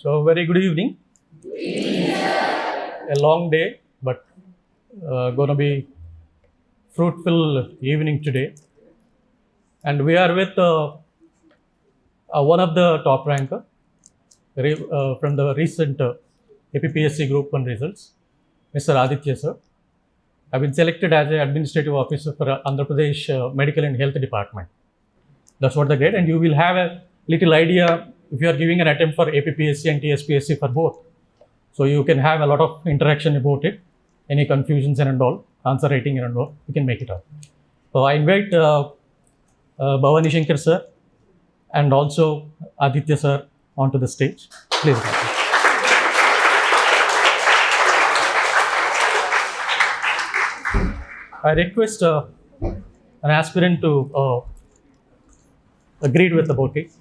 So, very good evening. A long day, but gonna be fruitful evening today. And we are with one of the top ranker from the recent APPSC Group 1 results, Mr. Aditya, sir. I've been selected as an administrative officer for Andhra Pradesh Medical and Health Department. That's what the grade, and you will have a little idea if you are giving an attempt for APPSC and TSPSC for both. So you can have a lot of interaction about it, any confusions and all, answer writing and all, you can make it up. So I invite Bhavani Shankar sir and also Aditya sir onto the stage. Please. I request an aspirant to agree with about it.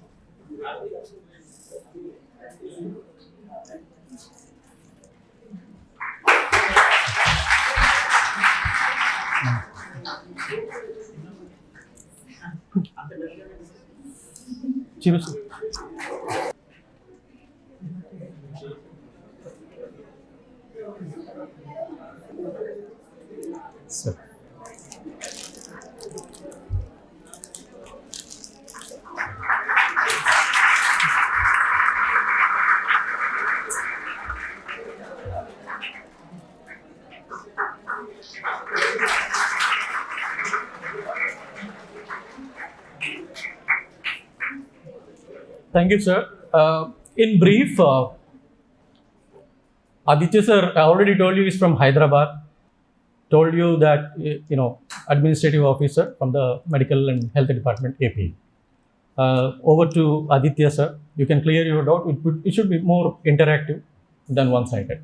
Sir. Thank you, sir. In brief, Aditya sir, I already told you, is from Hyderabad. Told you that, administrative officer from the Medical and Health Department, AP. Over to Aditya sir. You can clear your doubt. It should be more interactive than one-sided.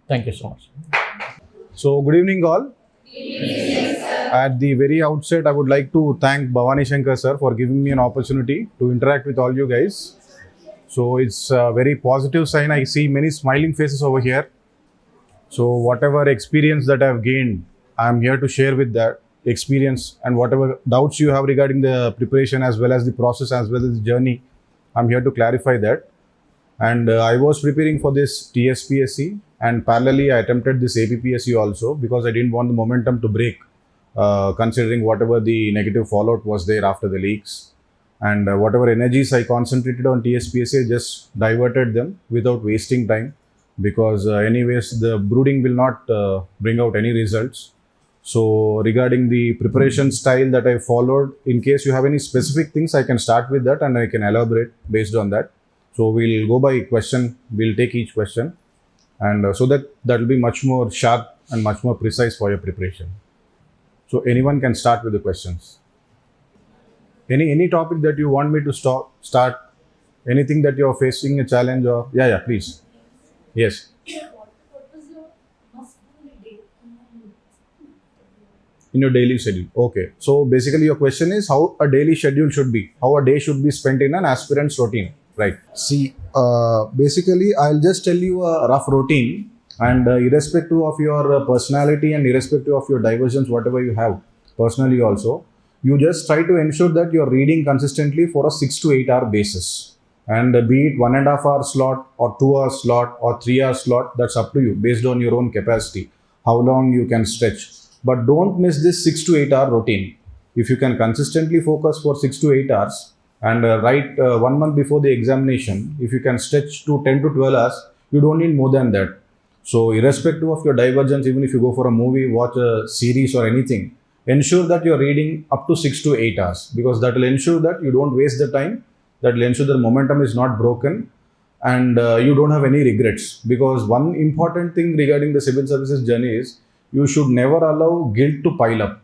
Thank you so much. So, good evening all. At the very outset, I would like to thank Bhavani Shankar sir for giving me an opportunity to interact with all you guys. So, it's a very positive sign. I see many smiling faces over here. So, whatever experience that I have gained, I am here to share with that experience, and whatever doubts you have regarding the preparation as well as the process as well as the journey, I am here to clarify that. And I was preparing for this TSPSC, and parallelly I attempted this APPSC also because I didn't want the momentum to break, considering whatever the negative fallout was there after the leaks. And whatever energies I concentrated on TSPSC, I just diverted them without wasting time, because anyways the brooding will not bring out any results. So regarding the preparation style that I followed, in case you have any specific things, I can start with that and I can elaborate based on that. So we'll go by question, we'll take each question, and so that will be much more sharp and much more precise for your preparation. So anyone can start with the questions. Any topic that you want me to start, anything that you are facing a challenge or, yeah, please. Yes. In your daily schedule. Okay. So basically your question is how a daily schedule should be, how a day should be spent in an aspirant's routine. Right. See, basically, I'll just tell you a rough routine, and irrespective of your personality and irrespective of your diversions, whatever you have personally also, you just try to ensure that you're reading consistently for a 6 to 8 hour basis. And be it 1.5 hour slot or 2 hour slot or 3 hour slot, that's up to you based on your own capacity, how long you can stretch. But don't miss this 6 to 8 hour routine. If you can consistently focus for 6 to 8 hours, and write 1 month before the examination, if you can stretch to 10 to 12 hours, you don't need more than that. So irrespective of your divergence, even if you go for a movie, watch a series or anything, ensure that you're reading up to 6 to 8 hours, because that will ensure that you don't waste the time, that will ensure the momentum is not broken, and you don't have any regrets. Because one important thing regarding the civil services journey is, you should never allow guilt to pile up.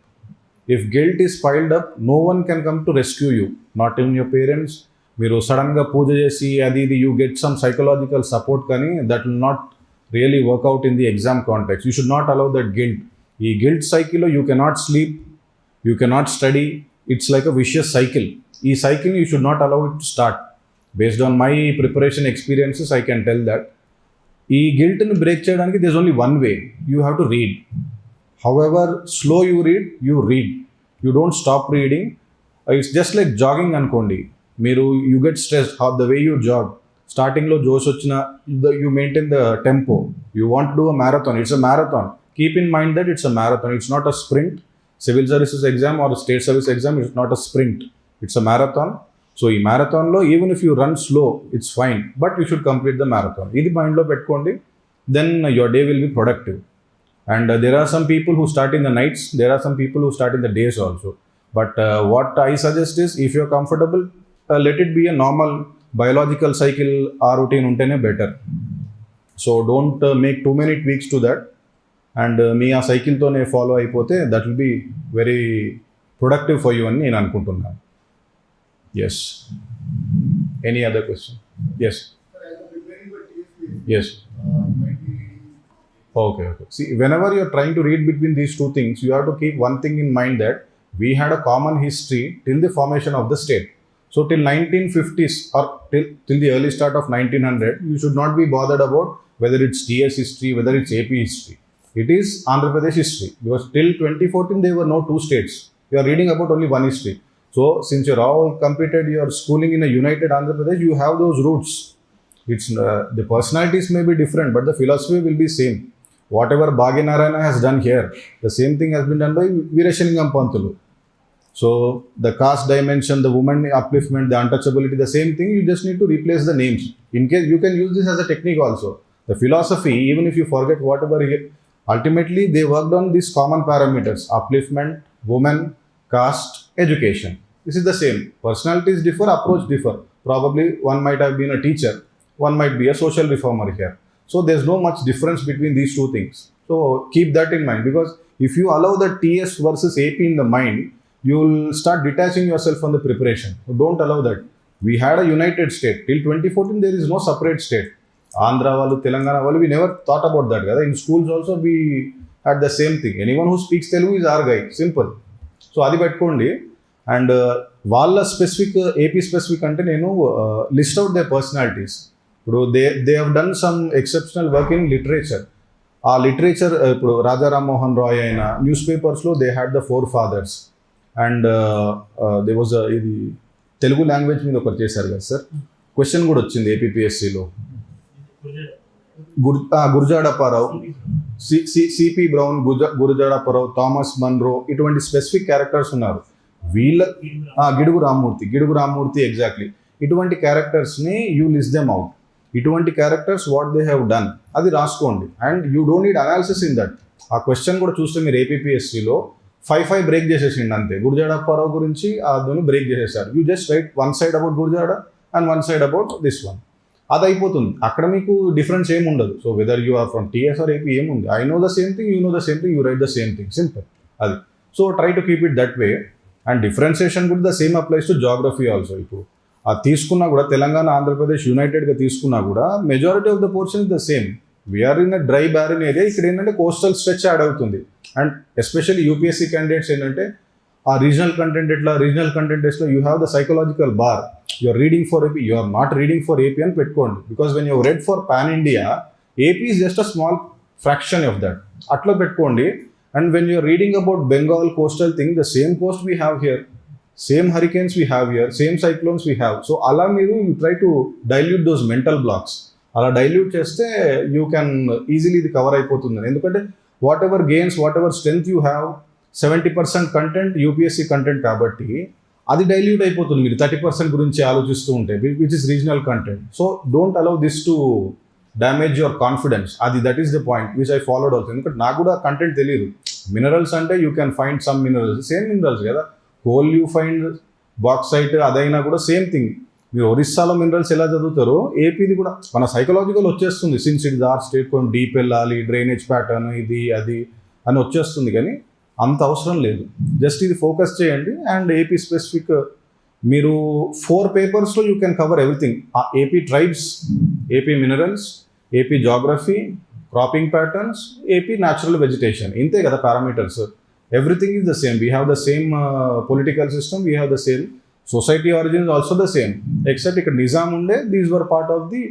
If guilt is piled up, no one can come to rescue you, not even your parents. మీరు సడన్గా పూజ చేసి అది you get some psychological support, కానీ that will not really work out in the exam context. You should not allow that guilt. ఈ guilt cycle, you cannot sleep, you cannot study. It's like a vicious cycle. ఈ cycle you should not allow it to start. Based on my preparation experiences, I can tell that. ఈ guilt-ని break చేయడానికి there's only one way. You have to read. However slow you read. You don't stop reading. It's just like jogging అనుకోండి. You get stressed how the way you jog. స్టార్టింగ్లో జోష్ వచ్చిన you maintain the tempo. You want do a marathon, it's a marathon. Keep in mind that it's a marathon, it's not a sprint. Civil services exam or state service exam it's not a sprint, it's a marathon. So ఈ మ్యారథాన్లో even if you run slow it's fine, but you should complete the marathon. ఇది మైండ్లో పెట్టుకోండి, then your day will be productive. And there are some people who start in the nights, there are some people who start in the days also. But what I suggest is, if you're comfortable, let it be a normal biological cycle or routine untene better. So don't make too many tweaks to that. And మీ ఆ సైకిల్తోనే follow అయిపోతే that will be very productive for you అని నేను అనుకుంటున్నాను. Yes, any other question? Yes, yes. Okay. See, whenever you're trying to read between these two things, you have to keep one thing in mind, that we had a common history till the formation of the state. So till 1950s or till the early start of 1900, you should not be bothered about whether it's TS history, whether it's AP history. It is Andhra Pradesh history, because till 2014 there were no two states. You are reading about only one history. So since you're all completed your schooling in a united Andhra Pradesh, you have those roots. It's the personalities may be different, but the philosophy will be same. Whatever Bhaginarayana has done here, the same thing has been done by Veerashaningam Pantulu. So the caste dimension, the woman upliftment, the untouchability, the same thing, you just need to replace the names. In case you can use this as a technique also. The philosophy, even if you forget whatever, ultimately they worked on these common parameters: upliftment, woman, caste, education. This is the same. Personalities differ, approach differ. Probably one might have been a teacher, one might be a social reformer here. So there's no much difference between these two things. So keep that in mind, because if you allow the TS versus AP in the mind, you'll start detaching yourself from the preparation. So don't allow that. We had a united state. Till 2014, there is no separate state. Andhra valu, Telangana valu, we never thought about that. In schools also, we had the same thing. Anyone who speaks Telugu is our guy. Simple. So adi pettukondi. And వాళ్ళ specific AP specific అంటే నేను list out they personalities. ఇప్పుడు they have done some exceptional work in literature. ఆ literature ఇప్పుడు రాజా రామ్మోహన్ రాయ్ అయిన news పేపర్స్లో they had the 4 fathers. And they was ఇది Telugu language మీద ఒకటి చేశారు కదా సార్, క్వశ్చన్ కూడా వచ్చింది APPSCలో. Gurajada Apparao, CP Brown, Gurajada Apparao, Thomas Munro, ఇటువంటి స్పెసిఫిక్ క్యారెక్టర్స్ ఉన్నారు. వీళ్ళ గిడుగు రామ్మూర్తి ఎగ్జాక్ట్లీ. ఇటువంటి క్యారెక్టర్స్ని యూ లిస్ట్ దెమ్ అవుట్. ఇటువంటి characters what they have done అది రాసుకోండి. And you don't need analysis in that. ఆ క్వశ్చన్ కూడా చూస్తే మీరు APPSCలో 5 బ్రేక్ చేసేసిండి అంతే. గురజాడ అప్పారావు గురించి అదని బ్రేక్ చేసేసారు. You just write one side about Gurajada and one side about this one. అది అయిపోతుంది. అక్కడ మీకు డిఫరెన్స్ ఏమి ఉండదు. So whether you are from TS or AP ఏముంది, I know the same thing, you know the same thing, you write the same thing, simple అది. So try to keep it that way. And differentiation కూడా the same applies to geography also. ఇప్పుడు అది తీసుకున్నా కూడా తెలంగాణ ఆంధ్రప్రదేశ్ యునైటెడ్గా తీసుకున్నా కూడా majority of the portion is the same. We are in a dry బ్యారిన్ area. ఇక్కడ ఏంటంటే కోస్టల్ స్ట్రెచ్ యాడ్ అవుతుంది. అండ్ ఎస్పెషల్లీ UPSC క్యాండిడేట్స్ ఏంటంటే ఆ రీజనల్ కంటెంట్ టెస్ట్లో you have the psychological bar. You are reading for AP, you are not reading for AP అని పెట్టుకోండి. Because when you red for pan India, AP is just a small fraction of that. అట్లా పెట్టుకోండి. And when you are reading about Bengal coastal thing, the same coast we have here, same hurricanes we have here, same cyclones we have. So అలా మీరు you try to dilute those mental blocks. అలా dilute చేస్తే you can easily ఇది cover అయిపోతుంది. ఎందుకంటే whatever gains, whatever strength you have, 70% content UPSC content కాబట్టి అది dilute అయిపోతుంది మీరు 30% గురించి ఆలోచిస్తూ ఉంటే, which is regional content. So don't allow this to damage your confidence. That is the point which I followed అవుతుంది. ఎందుకంటే నాకు కూడా కంటెంట్ తెలియదు. మినరల్స్ అంటే you can find some minerals, same minerals కదా. కోల్ యూ ఫైండ్, బాక్సైట్ అదైనా కూడా same thing. మీరు ఒరిస్సాలో మినరల్స్ ఎలా చదువుతారో APది కూడా మన సైకలాజికల్ వచ్చేస్తుంది. సిన్స్ ఇట్ ఆర్ స్టేట్, కొంచెం డీప్ వెళ్ళాలి, డ్రైనేజ్ ప్యాటర్న్ ఇది అది అని వచ్చేస్తుంది. కానీ అంత అవసరం లేదు. జస్ట్ ఇది ఫోకస్ చేయండి. అండ్ AP స్పెసిఫిక్ మీరు 4 పేపర్స్లో you can cover everything. AP tribes, AP minerals, AP geography, cropping patterns, AP natural vegetation. ఇంతే కదా parameters. Everything is the same. We have the same political system. We have the same society origins, also the same. Except ఇక్కడ నిజాం ఉండే, these were part of the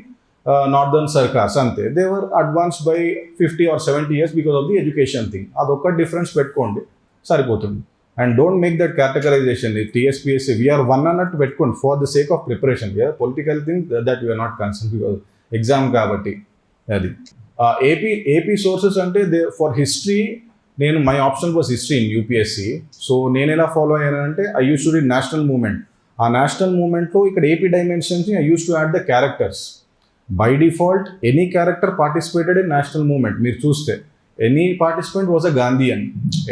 northern Sarkars అంతే. They were advanced by 50 or 70 years because of the education thing. అదొక్క difference పెట్టుకోండి సరిపోతుంది. And don't make that categorisation TSPSC we are one అన్నట్టు పెట్టుకోండి for the sake of preparation. Political thing that we are not concern because exam కాబట్టి. అది AP sources అంటే for history నేను my option was history in UPSC. So నేను ఎలా follow అయ్యానంటే I use to read national movement. ఆ national మూవ్మెంట్లో ఇక్కడ ఏపీ డైమెన్షన్స్ని I use to add the characters. By default any character participated in national movement. మీరు చూస్తే any participant was a Gandhian,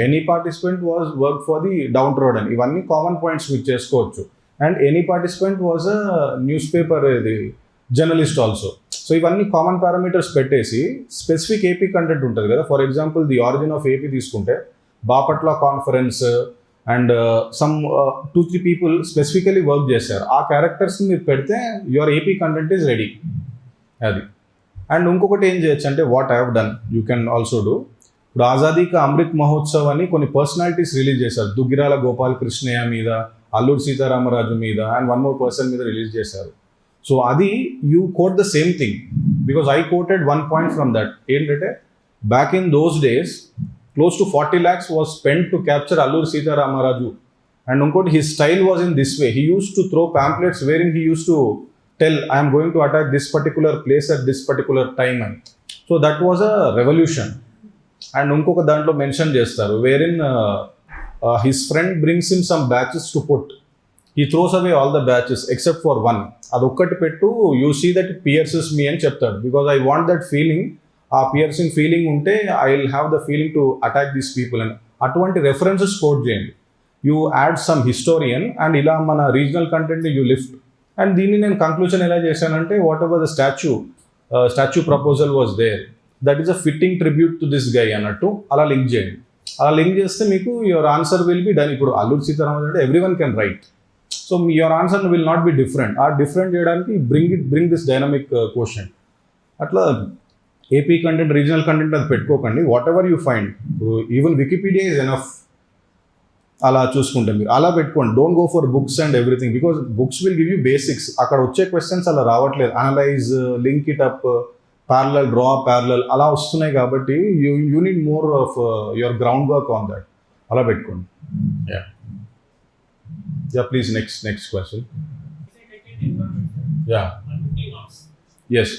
any participant was work for the downtrodden అని, ఇవన్నీ common points మీరు చేసుకోవచ్చు. And any participant was a newspaper ఇది journalist also. So ఇవన్నీ common parameters పెట్టేసి specific AP content ఉంటుంది కదా. For example the origin of AP తీసుకుంటే Bapatla conference and some 2-3 people specifically work చేశారు. ఆ క్యారెక్టర్స్ని మీరు పెడితే your AP content is ready. అది. అండ్ ఇంకొకటి ఏం చేయొచ్చు అంటే what I have done you can also do. ఇప్పుడు ఆజాదీ కా అమృత్ మహోత్సవ్ అని కొన్ని పర్సనాలిటీస్ రిలీజ్ చేశారు. దుగ్గిరాల గోపాల్ కృష్ణయ్య మీద, అల్లూరి సీతారామరాజు మీద అండ్ వన్ మోర్ పర్సన్ మీద రిలీజ్ చేశారు. సో అది you quote the same thing because I quoted 1 point from that. ఏంటంటే back in those days close to 40 lakhs was spent to capture Alluri Sita Ramaraju. And unkoti his style was in this way. He used to throw pamphlets wherein he used to tell, I am going to attack this particular place at this particular time. So that was a revolution. And unkoka dantlo mention chestaru wherein his friend brings him some batches to put. He throws away all the batches except for one. Adokkati pettu, you see that it pierces me and cheptadu because I want that feeling. ఆ piercing feeling ఉంటే I will have the feeling to attack these people అని. అటువంటి references coat చేయండి. You add some historian and ఇలా మన regional కంటెంట్ని you lift. And దీన్ని నేను కంక్లూజన్ ఎలా చేశానంటే whatever the statue proposal was there that is a fitting tribute to this guy అన్నట్టు అలా లింక్ చేయండి. అలా లింక్ చేస్తే మీకు your answer will be done. ఇప్పుడు అల్లూరి సీతారామరాజు అంటే everyone can write. So your answer will not be different. ఆ different చేయడానికి బ్రింగ్ దిస్ డైనమిక్ క్వశ్చన్. అట్లా ఏపీ కంటెంట్, రీజనల్ కంటెంట్ అది పెట్టుకోకండి. Whatever you find, even Wikipedia is enough. అలా చూసుకుంటే మీరు అలా పెట్టుకోండి. Don't go for books and everything because books will give you basics. అక్కడ వచ్చే క్వశ్చన్స్ అలా రావట్లేదు. Analyse, link it up, parallel, draw parallel అలా వస్తున్నాయి కాబట్టి you need more of your ground work on that. అలా పెట్టుకోండి. Yeah please next question. Yeah yes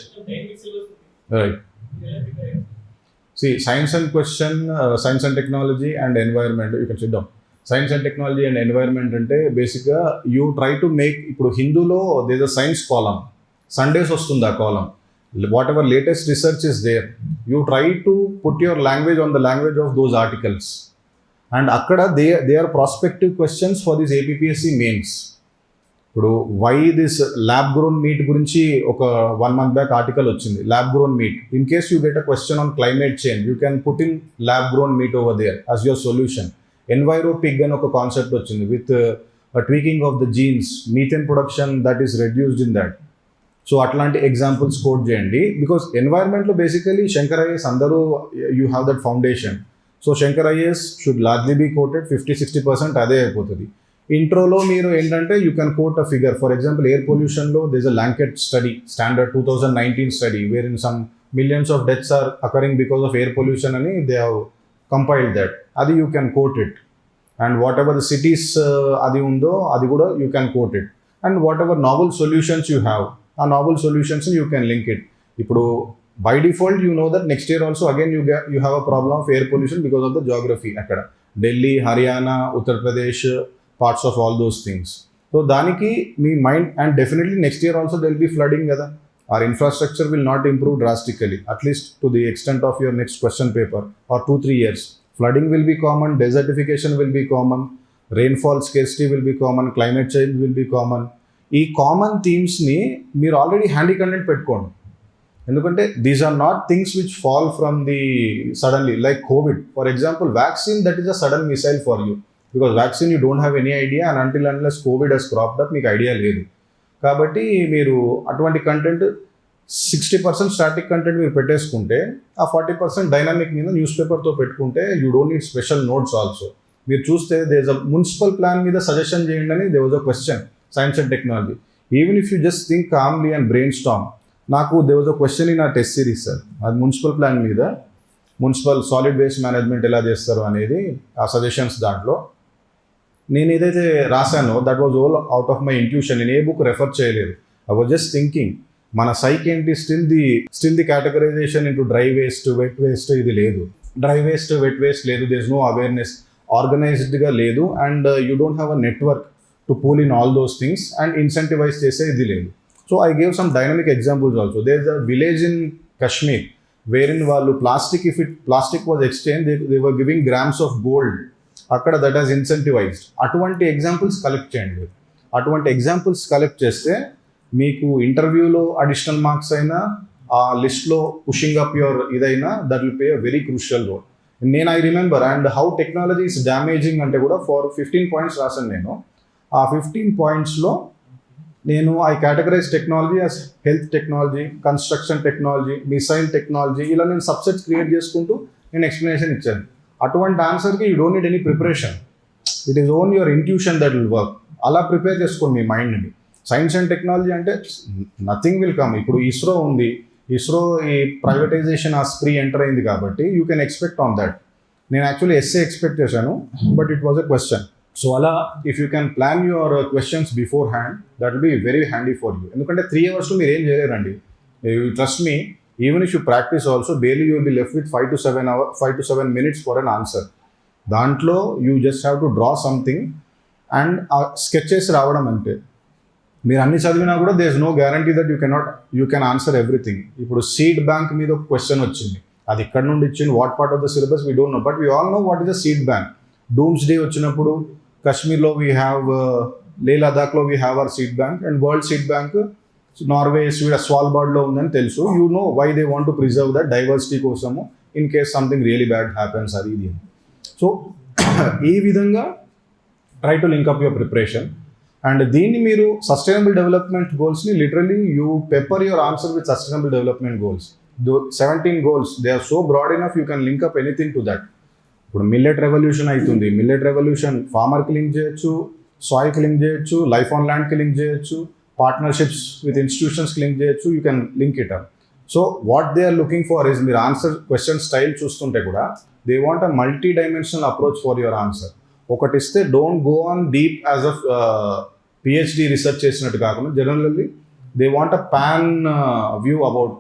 right. See, science and question, science and technology and environment, you can sit down. Science and technology and environment అంటే బేసిక్గా you try to make, ఇప్పుడు హిందూలో there a science column, Sundays వస్తుంది ఆ column. Whatever latest research is there, you try to put your language on the language of those articles. And అక్కడ they are prospective questions for this APPSC mains. ఇప్పుడు why this lab grown meat గురించి ఒక 1 month back article వచ్చింది. Lab grown meat, in case you get a question on climate change you can put in lab grown meat over there as your solution. Enviropig అని ఒక concept వచ్చింది with tweaking of the genes, methane production that is reduced in that. So అట్లాంటి examples quote చేయండి because ఎన్వైర్న్మెంట్లో basically Shankar IAS అందరూ you have that foundation. So Shankar IAS should largely be quoted. 50-60% అదే అయిపోతుంది. ఇంట్రోలో మీరు ఏంటంటే you can quote a figure. For example air పొల్యూషన్లో this a Lancet study, standard 2019 study wear in some millions of deaths are occurring because of air pollution అని they have compiled that. అది you can quote it. And whatever the cities అది ఉందో అది కూడా you can quote it. And whatever novel solutions you have, ఆ novel solutions you can link it. ఇప్పుడు by default you know that next year also again you have a problem of air pollution because of the geography. అక్కడ Delhi, Haryana, Uttar Pradesh, parts of all those things. So daniki me mind, and definitely next year also there will be flooding kada. Our infrastructure will not improve drastically, at least to the extent of your next question paper or 2-3 years. Flooding will be common, desertification will be common, rainfall scarcity will be common, climate change will be common. ఈ common థీమ్స్ని మీరు already handy content పెట్టుకోండి. ఎందుకంటే these are not things which fall from the suddenly like Covid. For example vaccine, that is a sudden missile for you. Because vaccine you don't have any idea and until unless Covid has cropped up మీకు idea లేదు. కాబట్టి మీరు అటువంటి content 60% static content మీరు పెట్టేసుకుంటే ఆ 40% dynamic మీద news పేపర్తో పెట్టుకుంటే you don't need special notes also. మీరు చూస్తే there is a municipal plan మీద సజెషన్ చేయండి అని there was a question, science and technology. Even if you just think calmly and brainstorm, నాకు there was a question in ఆ test series sir, అది municipal plan మీద, municipal solid waste management ఎలా చేస్తారు అనేది ఆ సజెషన్స్ దాంట్లో. నేను ఏదైతే రాశానో that was all out of my intuition. నేను ఏ బుక్ రెఫర్ చేయలేదు. ఐ వాజ్ జస్ట్ థింకింగ్ మన సైక్ ఏంటి, still the categorization into dry waste, wet waste ఇది లేదు. డ్రై వేస్ట్, వెట్ వేస్ట్ లేదు. దేర్ ఇస్ నో అవేర్నెస్, ఆర్గనైజ్డ్గా లేదు. And you don't have a network to pool in all those things and incentivize చేసే ఇది లేదు. So I gave some dynamic examples also. There is a village in Kashmir wherein వాళ్ళు plastic was exchange, they were giving grams of gold. అక్కడ that has ఇన్సెంటివైజ్డ్. అటువంటి examples collect చేయండి. అటువంటి examples collect చేస్తే మీకు ఇంటర్వ్యూలో అడిషనల్ మార్క్స్ అయినా, ఆ లిస్ట్లో పుషింగ్ అప్ యువర్ ఇదైనా that will play a very crucial role. నేను I remember and how technology is damaging అంటే కూడా ఫర్ 15 పాయింట్స్ రాశాను నేను. ఆ 15 పాయింట్స్లో నేను I categorize technology as health technology, construction technology, missile technology, ఇలా నేను సబ్సెట్స్ క్రియేట్ చేసుకుంటూ నేను ఎక్స్ప్లెనేషన్ ఇచ్చాను. అటువంటి ఆన్సర్కి you don't need any preparation. It is own your intuition that will work. అలా ప్రిపేర్ చేసుకోండి మీ మైండ్ని. సైన్స్ అండ్ టెక్నాలజీ అంటే నథింగ్ విల్ కమ్. ఇప్పుడు ఇస్రో ఉంది, ఇస్రో ఈ ప్రైవేటైజేషన్ ఆ స్ప్రీ ఎంటర్ అయింది కాబట్టి you can expect on that. నేను యాక్చువల్లీ ఎస్ఏ ఎక్స్పెక్ట్ చేశాను, but it was a question. So అలా if you can plan your questions beforehand that will be very handy for you. ఎందుకంటే 3 అవర్స్లో మీరు ఏం చేయలేరండి. You trust me, even if you practice also barely you will be left with 5 to 7 minutes for an answer. దాంట్లో you just have to draw something and sketches రావడం అంటే. మీరు అన్ని చదివినా కూడా there is no guarantee that you can answer everything. ఇప్పుడు seed bank మీద ఒక క్వశ్చన్ వచ్చింది, అది ఎక్కడ నుండి ఇచ్చింది, what part of the syllabus we don't know, but we all know what is the seed bank. Doomsday వచ్చినప్పుడు కశ్మీర్లో వీ హ్యావ్, లే లదాఖ్లో we have our seed bank, and world seed bank Norway, Sweden, స్వాల్బార్డ్లో ఉందని తెలుసు. You know why they want to preserve that diversity కోసము, in case something really bad happens అది ఇది. So ఈ విధంగా try to link up your preparation. And దీన్ని మీరు సస్టైనబుల్ డెవలప్మెంట్ గోల్స్ని literally you pepper your answer with sustainable development goals. 17 goals, they are so broad enough, you can link up anything to that. ఇప్పుడు millet revolution అవుతుంది, millet revolution ఫార్మర్కి link చేయొచ్చు, సాయిల్కి link చేయొచ్చు, life on ల్యాండ్కి link చేయొచ్చు, partnerships with ఇన్స్టిట్యూషన్స్కి link చేయొచ్చు. You can link it up. So what they are looking for is, మీరు ఆన్సర్ క్వశ్చన్ స్టైల్ చూస్తుంటే కూడా they want a multidimensional approach for your answer. ఒకటి ఇస్తే don't go on deep as a PhD research చేసినట్టు కాకుండా generally they want a pan view about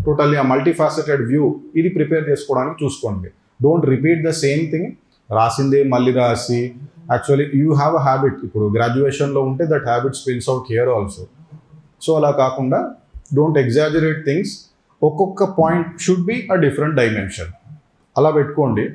totally a multifaceted view. ఇది prepare చేసుకోవడానికి చూసుకోండి. Don't repeat the same thing, రాసిందే మళ్ళీ రాసి. Actually you have a habit, ఇప్పుడు గ్రాడ్యుయేషన్లో ఉంటే that habit spills out here also. So అలా కాకుండా డోంట్ ఎగ్జాజరేట్ థింగ్స్. ఒక్కొక్క point should be a different dimension, అలా పెట్టుకోండి.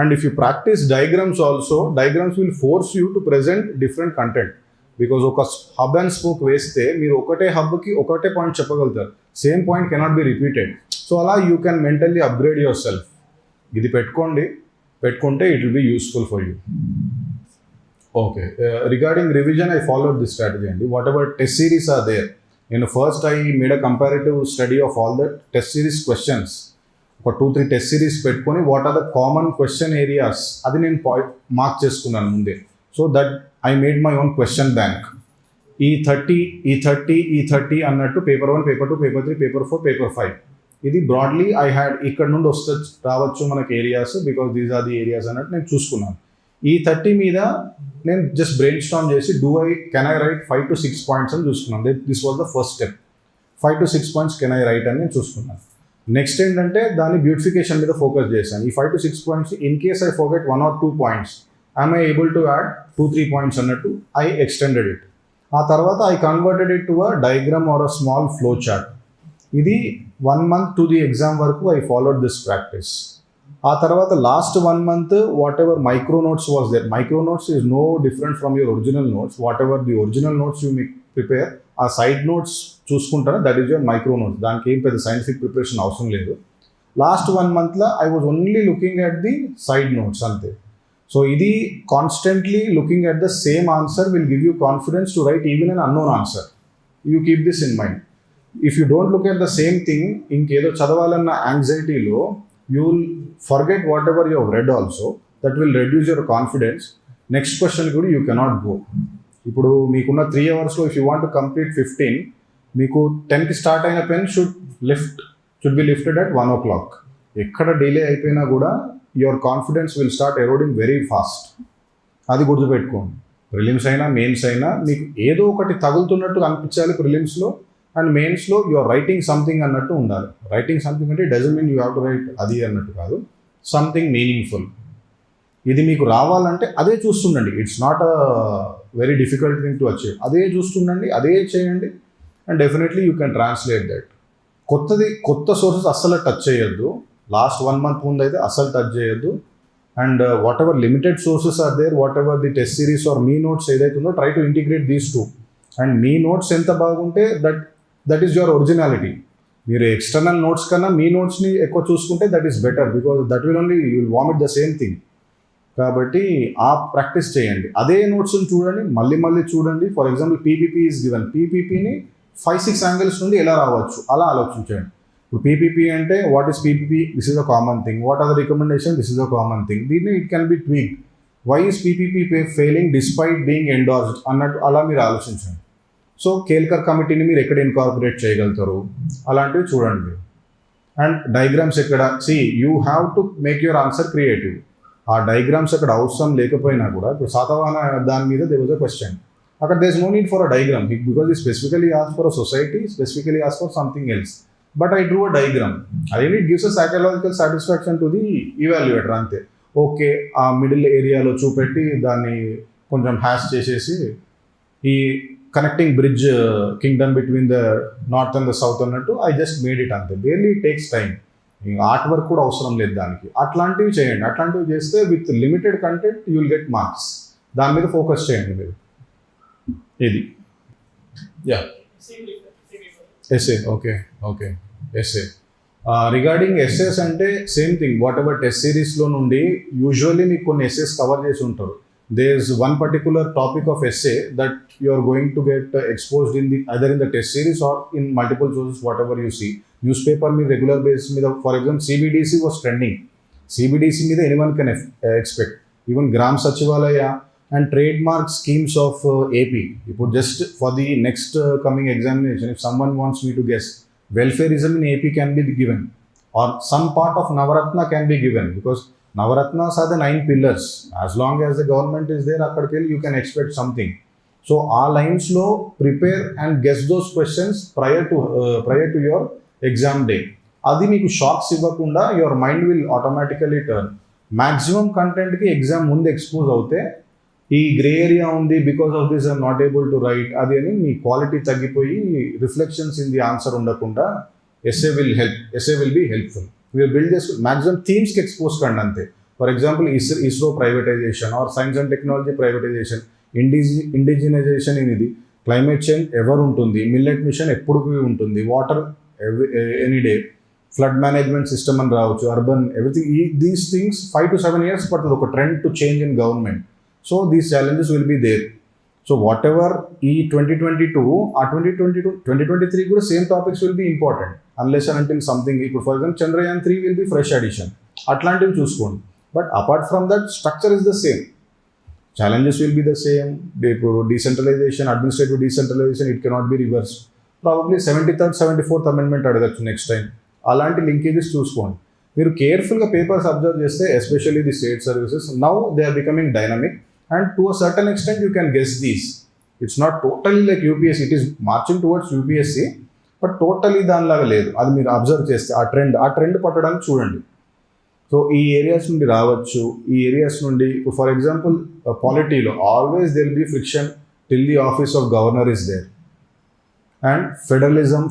And if you practice diagrams also, diagrams will force you to present different content. Because ఒక hub and spoke వేస్తే మీరు ఒకటే హబ్కి ఒకటే పాయింట్ చెప్పగలుగుతారు, same point cannot be repeated. So అలా you can mentally upgrade yourself. ఇది పెట్టుకుంటే it will be useful for you. Okay, regarding revision I followed this strategy అండి. Whatever test series are there, నేను first I made a comparative study of all the test series questions. ఒక 2-3 test series పెట్టుకొని what are the common question areas అది నేను mark చేసుకున్నాను ముందే. So that I made my own question bank. ఈ 30 అన్నట్టు paper 1, paper 2, paper 3, paper 4, paper 5. ఇది broadly I had ఇక్కడ నుండి రావచ్చు మనకి areas, because these are the areas అన్నట్టు నేను చూసుకున్నాను. ఈ 30 మీద నేను జస్ట్ బ్రెయిన్ స్టార్మ్ చేసి can I write 5 to 6 points అని చూసుకున్నాను. This was the first step. 5 to 6 points can I write అని నేను చూసుకున్నాను. నెక్స్ట్ ఏంటంటే దాని బ్యూటిఫికేషన్ మీద ఫోకస్ చేశాను. ఈ 5 to 6 points in case I forget 1 or 2 points, am I able to add 2-3 points అన్నట్టు ఐ ఎక్స్టెండెడ్ ఇట్. ఆ తర్వాత I converted it to a diagram or a small flow chart. ఇది 1 month to the exam వరకు I followed this practice. ఆ తర్వాత last 1 month whatever micro notes was there. Micro notes is no different from your original notes. Whatever the original notes you prepare, ఆ side notes చూసుకుంటారా, that is your micro notes. దానికి ఏం పెద్ద scientific preparation అవసరం లేదు. Last 1 monthలో I was only looking at the side notes అంతే. So ఇది constantly looking at the same answer will give you confidence to write even an unknown answer. You keep this in mind. If you don't look at the same thing, ఇంకేదో చదవాలన్న యాంగ్జైటీలో you will forget whatever you have read also. That will reduce your confidence. Next question కూడా you cannot go. ఇప్పుడు మీకున్న 3 hours if you want to complete 15, మీకు 10కి start అయిన pen should be lifted at 1 o'clock. ఎక్కడ delay అయిపోయినా కూడా your confidence will start eroding very fast. అది గుర్తుపెట్టుకోండి. ప్రిలిమ్స్ అయినా మెయిన్స్ అయినా మీకు ఏదో ఒకటి తగులుతున్నట్టు అనిపించాలి ప్రిలిమ్స్లో, అండ్ మెయిన్స్లో యు ఆర్ రైటింగ్ సంథింగ్ అన్నట్టు ఉండాలి. రైటింగ్ సంథింగ్ అంటే doesn't mean you have to write అది అన్నట్టు కాదు, సంథింగ్ మీనింగ్ఫుల్. ఇది మీకు రావాలంటే అదే చూస్తుండండి. It's not a very difficult thing to achieve. అదే చూస్తుండండి, అదే చేయండి, and definitely you can translate that. కొత్త సోర్సెస్ అస్సలు టచ్ చేయొద్దు. లాస్ట్ 1 month ముందు అయితే అస్సలు టచ్ చేయొద్దు. And whatever limited sources are there, what ever the test series are మీ నోట్స్ ఏదైతే ఉందో, try to integrate these two. And మీ నోట్స్ ఎంత బాగుంటే దట్ ఈస్ యువర్ ఒరిజినాలిటీ. మీరు ఎక్స్టర్నల్ నోట్స్ కన్నా మీ నోట్స్ని ఎక్కువ చూసుకుంటే that is better, because that will only you will vomit the same thing. కాబట్టి ఆ ప్రాక్టీస్ చేయండి. అదే నోట్స్ని చూడండి, మళ్ళీ చూడండి. For example PPP is given, పీపీపీని 5-6 యాంగిల్స్ నుండి ఎలా రావచ్చు అలా ఆలోచించండి. ఇప్పుడు పీపీపీ అంటే what is PPP, this is a common thing. What are the recommendation, this is a common thing. దీన్ని it can be tweaked. Why is PPP failing despite being endorsed అన్నట్టు అలా మీరు ఆలోచించండి. సో కేల్కర్ కమిటీని మీరు ఎక్కడ ఇన్కార్పొరేట్ చేయగలుగుతారు అలాంటివి చూడండి. అండ్ డయాగ్రామ్స్ ఎక్కడ, you have to make your answer creative. ఆ డయాగ్రామ్స్ అక్కడ అవసరం లేకపోయినా కూడా, ఇప్పుడు శాతవాహన దాని మీద దే వాజ్ అ క్వశ్చన్, అక్కడ there is no need for a diagram because ఈ specifically ask for a society, specifically ask for something else. But I drew a diagram. అదేంటి, it gives a psychological satisfaction to the evaluator అంతే. Okay, ఆ middle ఏరియాలో చూపెట్టి దాన్ని కొంచెం hash చేసేసి ఈ connecting bridge kingdom between the north and the south అన్నట్టు ఐ జస్ట్ మేడ్ ఇట్ అంతే. Barely takes time. Art work కూడా అవసరం లేదు దానికి. అట్లాంటివి చేయండి. అట్లాంటివి చేస్తే with limited content you will get marks. దాని మీద ఫోకస్ చేయండి మీరు. ఇది essay. Okay essay. Regarding essays అంటే same thing. Whatever test సిరీస్లో నుండి యూజువల్లీ మీకు కొన్ని ఎస్ఏస్ కవర్ చేసి ఉంటారు. There is one particular topic of SA that you are going to get exposed in the either in the test series or in multiple sources whatever you see. Newspaper మీద regular basis మీద, for example CBDC was trending. CBDC మీద anyone can expect. Even Grama Sachivalaya and trade mark schemes of AP. ఇప్పుడు just for the next coming examination, if someone wants me to guess, welfareism in AP can be given, or some part of Navaratna can be given, because Navaratnas are the 9 pillars. As long as the government is there, akkadiki you can expect something. So our lines lo prepare and guess those questions prior to your exam day. Adi meeku shocks ivvakunda your mind will automatically turn. Maximum content ki exam munde expose avute ఈ grey area ఉంది, because of this I'm not able to write, అది అని మీ quality తగ్గిపోయి reflections in the answer ఉండకుండా essay will be helpful. మీరు build చేసుకుని maximum థీమ్స్కి ఎక్స్పోజ్ కండి అంతే. For example ISRO privatization or science and technology privatization, indigenization ఇది, క్లైమేట్ చేంజ్ ఎవరు ఉంటుంది, మిల్లెట్ మిషన్ ఎప్పుడు ఉంటుంది, water any day, flood management system అని రావచ్చు, urban everything. These things 5 to 7 years పడుతుంది ఒక trend to change in government. So these challenges will be there. So whatever 2022, 2023 కూడా same topics will be important unless and until something. For example, Chandrayaan 3 will be fresh addition. అట్లాంటివి చూసుకోండి. But apart from that, structure is the same. Challenges will be the same. Decentralization, administrative decentralization, it cannot be reversed. Probably 73rd, 74th amendment అడగచ్చు next time. అలాంటి linkages చూసుకోండి. మీరు కేర్ఫుల్గా papers observe చేస్తే, especially the state services, now they are becoming dynamic. And to a certain extent, you can guess these. It's not totally like UPSC. It is marching towards UPSC, but totally దానిలాగా లేదు. అది మీరు observe చేస్తే ఆ trend పట్టడానికి చూడండి. So ఈ areas నుండి రావచ్చు. ఈ ఏరియాస్ నుండి, ఫర్ ఎగ్జాంపుల్ పాలిటీలో always there will be friction till the office of governor is there. And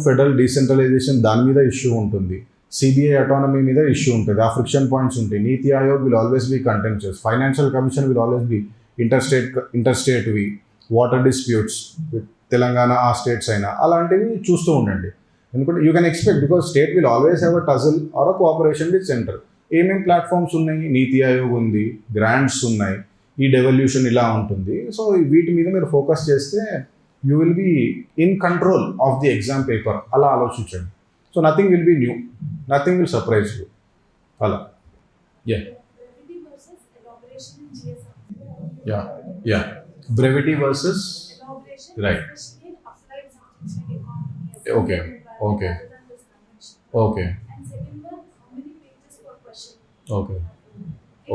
federal decentralization దాని మీద ఇష్యూ ఉంటుంది. సిబిఐ అటానమీ మీద ఇష్యూ ఉంటుంది. ఆ ఫ్రిక్షన్ పాయింట్స్ ఉంటాయి. Niti Aayog will always be contemptuous. Financial commission will always be ఇంటర్స్టేట్వి, water disputes with Telangana ఆ states అయినా, అలాంటివి చూస్తూ ఉండండి. ఎందుకంటే you can expect, because state will always have a tussle or a cooperation with centre. ఏమేం ప్లాట్ఫామ్స్ ఉన్నాయి, నీతి ఆయోగ్ ఉంది, గ్రాంట్స్ ఉన్నాయి, ఈ డెవల్యూషన్ ఇలా ఉంటుంది. సో వీటి మీద మీరు ఫోకస్ చేస్తే you will be in control of the exam paper. అలా ఆలోచించండి. So nothing will be new, nothing will surprise you. అలా brevity versus right. Okay. Okay. Okay. Okay.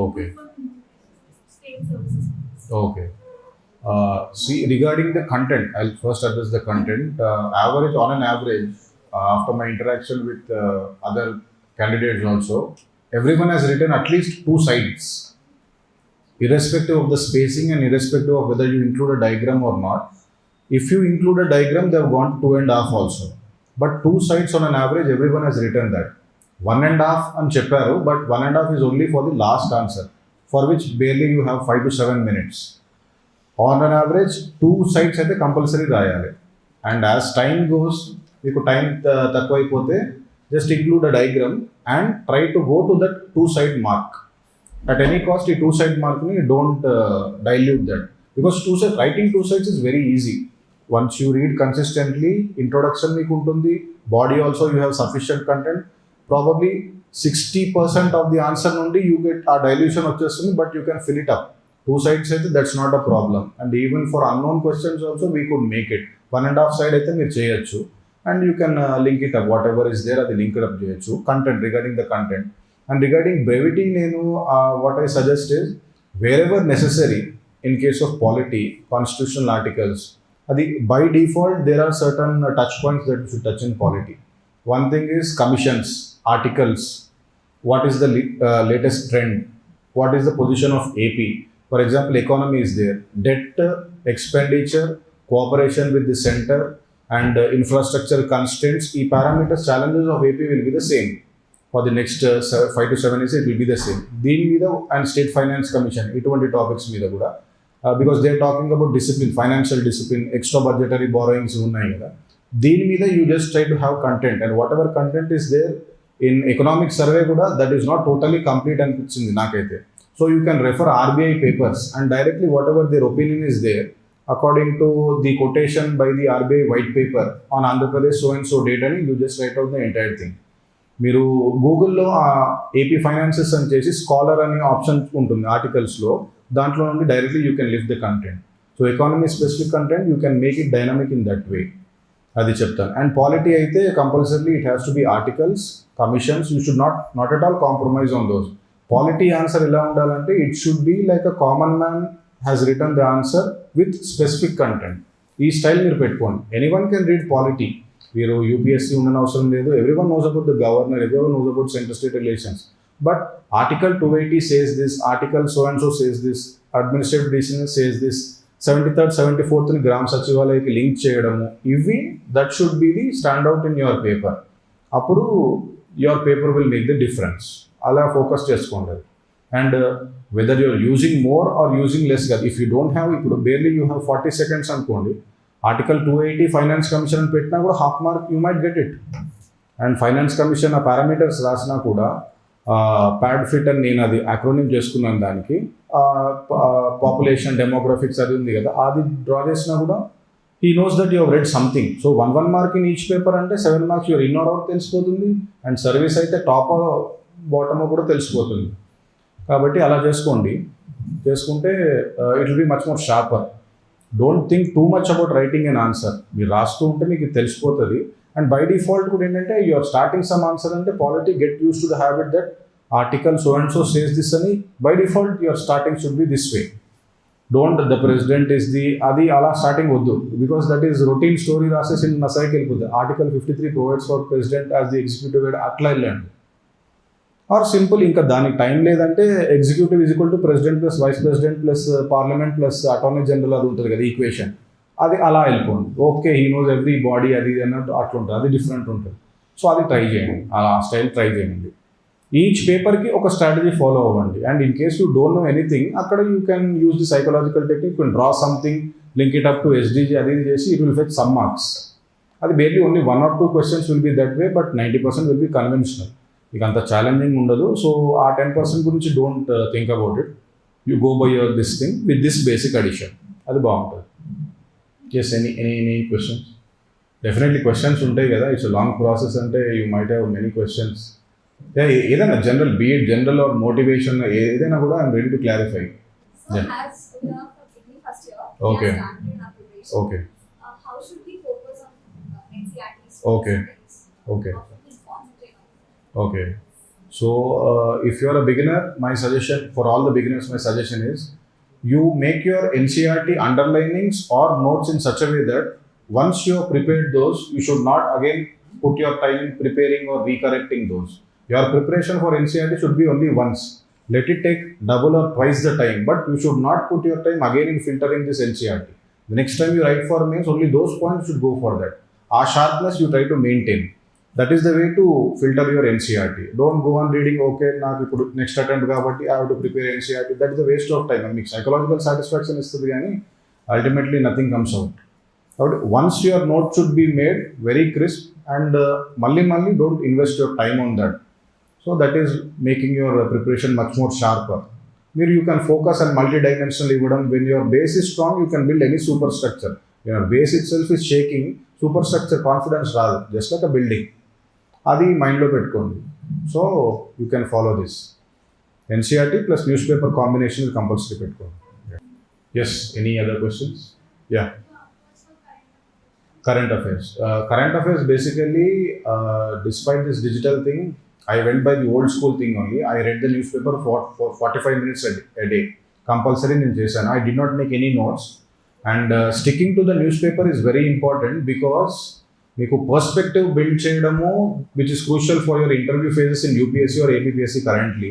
Okay. Okay. See, regarding the content, I'll first address the content. Average, on an average, after my interaction with other candidates also, everyone has written at least two sides, irrespective of the spacing and irrespective of whether you include a diagram or not. If you include a diagram, they have gone 2.5 also. But two sides on an average, everyone has written that. 1.5 and chepparu, but 1.5 is only for the last answer, for which barely you have 5 to 7 minutes. On an average, two sides అయితే compulsory రాయాలి. And as time goes, మీకు time తక్కువైపోతే just include a diagram and try to go to that two side mark. At any cost ఈ two side మార్క్ని don't dilute that, because writing two sides is very easy. Once you read consistently, introduction మీకు ఉంటుంది, body also you have sufficient content, probably 60% of the answer నుండి you get ఆ dilution వచ్చేస్తుంది, but you can fill it up. Two sides అయితే that's not a problem. And even for unknown questions also we could make it. 1.5 side అయితే మీరు చేయొచ్చు and you can link it up, whatever is there అది link up చేయొచ్చు. Content, regarding the content and regarding brevity, నేను what I suggest is wherever necessary in case of polity, constitutional articles, అది by default there are certain touch points that should touch in polity. One thing is commissions, articles, what is the latest trend, what is the position of AP. For example, economy is there, debt, expenditure, cooperation with the center and infrastructure constraints. E parameters, challenges of AP will be the same for the next 5 to 7 years. It will be the same. Deen meeda and State Finance Commission, iటువంటి topics meeda kuda, because they are talking about discipline, financial discipline, extra budgetary borrowings ఉన్నాయి కదా. దీని మీద you just try to have content, and whatever content is there in economic survey kuda, that is not totally complete అనిపించింది నాకైతే. So you can refer RBI papers and directly whatever their opinion is there, according to the quotation by the RBI white paper on Andhra Pradesh so and so date, and you just write out the entire thing. మీరు గూగుల్లో AP finances అని చేసి scholar అనే option ఉంటుంది ఆర్టికల్స్లో, దాంట్లో నుండి directly you can lift the content. So economy specific content you can make it dynamic in that way, అది చెప్తాను. అండ్ పాలిటీ అయితే compulsory it has to be articles, commissions, you should not at all compromise on those. Polity answer ఎలా ఉండాలంటే it should be like a common man has return the answer with specific content. ఈ style మీరు పెట్టుకోండి. Anyone can read polity. మీరు UPSC ఉండని అవసరం లేదు. Everyone knows about the governor, everyone knows about centre state relations. But article 280 says this, article so and so says this, administrative decision says this, 73rd 74th Grama సచివాలయకి link చేయడము, ఇవి that should be the stand out in your paper. అప్పుడు your paper will make the difference. అలా focus చేసుకోండి. And whether you're using more or using less కాదు. If you don't have, ఇప్పుడు barely you have 40 seconds అనుకోండి, article 280 finance commission అని పెట్టినా కూడా half mark you might get it. And finance commission ఆ parameters రాసినా కూడా ప్యాడ్ ఫిట్ అని నేను అది అక్రోనిమ్ చేసుకున్నాను, దానికి పాపులేషన్ డెమోగ్రఫిక్స్ అది ఉంది కదా, అది డ్రా చేసినా కూడా he knows that you have read something. So 1 mark in each paper అంటే 7 marks you're in or out తెలిసిపోతుంది. అండ్ సర్వీస్ అయితే టాప్ బాటమ్ కూడా తెలిసిపోతుంది. కాబట్టి అలా చేసుకుంటే it will be much more sharper. Don't think too much about writing and answer. మీరు రాస్తూ ఉంటే మీకు తెలిసిపోతుంది. అండ్ బై డిఫాల్ట్ కూడా ఏంటంటే you are starting some answer అంటే polity get used to the habit that article so and so says this అని by default your starting should be this way. Don't the president is the, అది అలా starting వద్దు, because that is routine story రాసేసి నసైకి వెళ్ళిపోతుంది. Article 53 provides for president as the executive head, అట్లా వెళ్ళండి. Or simple, ఇంకా దానికి టైం లేదంటే executive is equal to president plus vice president plus parliament plus attorney general, అది ఉంటుంది కదా ఈక్వేషన్, అది అలా వెళ్ళిపోండి. Okay, he knows everybody అది అన్నట్టు అట్లా ఉంటుంది, అది డిఫరెంట్ ఉంటుంది. సో అది ట్రై చేయండి, అలా స్టైల్ ట్రై చేయండి. ఈచ్ పేపర్కి ఒక స్ట్రాటజీ ఫాలో అవ్వండి. And in case you don't know anything, అక్కడ you can use the psychological technique, you can draw something, link it up to SDG, అది చేసి it will fetch some marks. అది barely only 1 or 2 questions will be that way, but 90% will be conventional. ఇక అంత challenging ఉండదు. So ఆ 10% గురించి don't think about it. You go by your this thing with this basic addition, అది బాగుంటుంది. Yes, any questions? Definitely questions ఉంటాయి కదా, it's long process అంటే you might have many questions. ఏదైనా general, BEd general or motivation, ఏదైనా కూడా I'm ready to clarify. Okay okay okay okay okay. So if you are a beginner, my suggestion for all the beginners, my suggestion is you make your NCERT underlinings or notes in such a way that once you have prepared those, you should not again put your time in preparing or recorrecting those. Your preparation for NCERT should be only once. Let it take double or twice the time, but you should not put your time again in filtering this NCERT. The next time you write for mains, only those points should go for that. Our sharpness you try to maintain. That is the way to filter your NCERT. Don't go on reading, okay, నాకు ఇప్పుడు next attempt కాబట్టి I have to prepare NCERT. That is a waste of time. మీకు psychological satisfaction ఇస్తుంది కానీ ultimately nothing comes out. Once your note should be made very crisp and మళ్ళీ don't invest your time on that. So that is making your preparation much more sharper. Where you can focus on multi-dimensional ఇవ్వడం. When your base is strong, you can build any superstructure. Your base itself is shaking, superstructure confidence రాదు, just like a building. అది మైండ్లో పెట్టుకోండి. So you can follow this. NCERT plus newspaper combination compulsory పెట్టుకోండి. Yes, any other questions? Yeah, current affairs. Current affairs basically, despite this digital thing, I went by the old school thing only. I read the newspaper for 45 minutes a day. Compulsory నేను చేశాను. I did not make any notes. And sticking to the newspaper is very important because మీకు perspective build చేయడము which is crucial for your interview phases in UPSC or APPSC currently.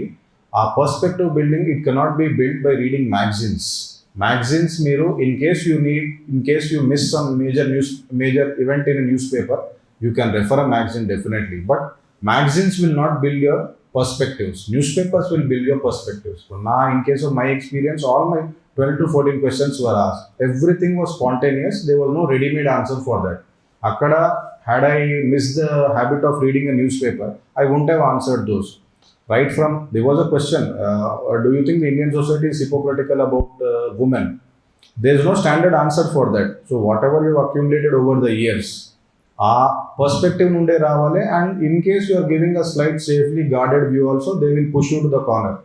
ఆ perspective building it cannot be build by reading magazines. మీరు in case you miss some major event in a newspaper, you can refer a magazine definitely. But magazines will not build your perspectives. Newspapers will build your perspectives. So now, in case of my experience, all my 12 to 14 questions were asked. Everything was spontaneous. There was no ready-made answer for that. Akkada, had I missed the habit of reading a newspaper, I wouldn't have answered those. Right from, there was a question, do you think the Indian society is hypocritical about women? There is no standard answer for that. So whatever you have accumulated over the years, ఆ perspective నుండే రావాలి. And in case you are giving a slight safely guarded view also, they will push you to the corner.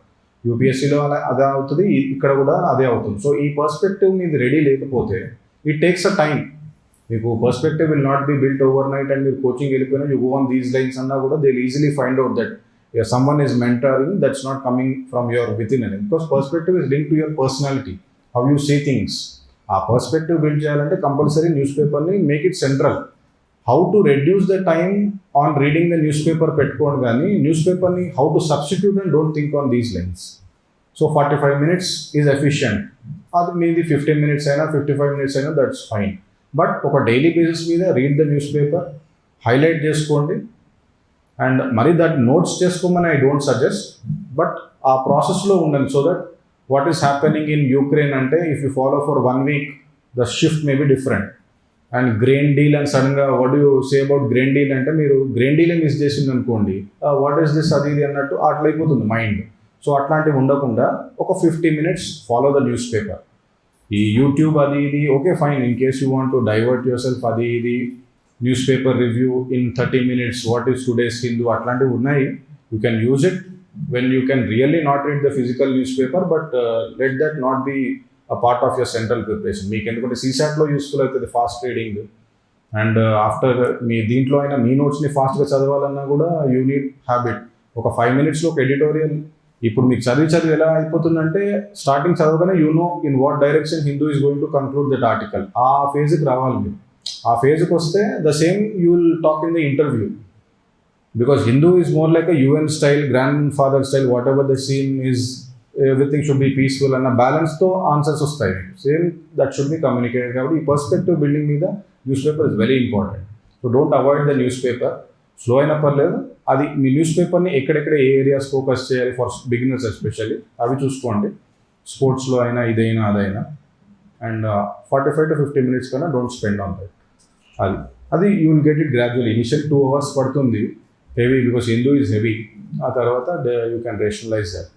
UPSCలో అదే అవుతుంది, ఇక్కడ కూడా అదే అవుతుంది. సో ఈ పర్స్పెక్టివ్ మీది రెడీ లేకపోతే ఇట్ టేక్స్ అ టైం. మీకు perspective will not B built over night. And మీరు కోచింగ్ వెళ్ళిపోయినా you go on these lines అన్నా కూడా they easily find out that someone is mentoring, that's not coming from your within. Because perspective is linked to your personality, how you see things. ఆ perspective build చేయాలంటే compulsory news పేపర్ని make it central. How to reduce the time on reading the news paper పెట్టుకోండి, కానీ news పేపర్ని how to substitute and don't think on these lines. So 45 minutes is efficient. అది మీది 15 minutes అయినా 55 minutes అయినా that's fine. But ఒక daily basis మీద read the news paper, highlight చేసుకోండి. అండ్ మరి దట్ నోట్స్ చేసుకోమని ఐ డోంట్ సజెస్ట్, బట్ ఆ ప్రాసెస్లో ఉండండి. So that what is happening in Ukraine అంటే if you follow for 1 week the shift may be different. And grain deal అని సడన్గా what you say about grain deal అంటే మీరు grain delay miss చేసింది అనుకోండి, వాట్ ఈస్ దిస్ అది ఇది అన్నట్టు అట్లయిపోతుంది మైండ్. సో అట్లాంటివి ఉండకుండా ఒక 50 minutes follow the news paper. ఈ యూట్యూబ్ అది ఇది okay fine, in case you want to divert your self, అది ఇది news paper review in 30 minutes, what is today's Hindu, అట్లాంటివి ఉన్నాయి. You can use it when you can really not read the physical newspaper, but let that not be a part of your central preparation. మీకు ఎందుకంటే CSATలో useful అవుతుంది fast reading. And after మీ దీంట్లో అయినా మీ నోట్స్ని ఫాస్ట్గా చదవాలన్నా కూడా you need habit. ఒక 5 minutesలో ఒక editorial ఇప్పుడు మీకు చదివి ఎలా అయిపోతుందంటే స్టార్టింగ్ చదవగానే you know in what direction Hindu is going to conclude that article. ఆ ఫేజ్కి రావాలి మీరు. ఆ ఫేజ్కి వస్తే the same you will talk in the interview. Because Hindu is more like a UN style, grandfather style, whatever the scene is, everything should be peaceful and a balance to answers వస్తాయి. Same that should be communicated. కాబట్టి ఈ perspective building మీద news paper is very important. So don't avoid the news paper. Slow అయినా పర్లేదు, అది మీ news పేపర్ని ఎక్కడెక్కడ ఏ areas focus చేయాలి ఫర్ బిగినర్స్ ఎస్పెషల్లీ అవి చూసుకోండి. స్పోర్ట్స్లో అయినా ఇదైనా అదైనా. అండ్ 45 to 50 minutes కన్నా డోంట్ స్పెండ్ ఆన్ దట్. అది you will get it gradually. Initial 2 hours పడుతుంది heavy because Hindu is heavy. ఆ తర్వాత you can rationalize that.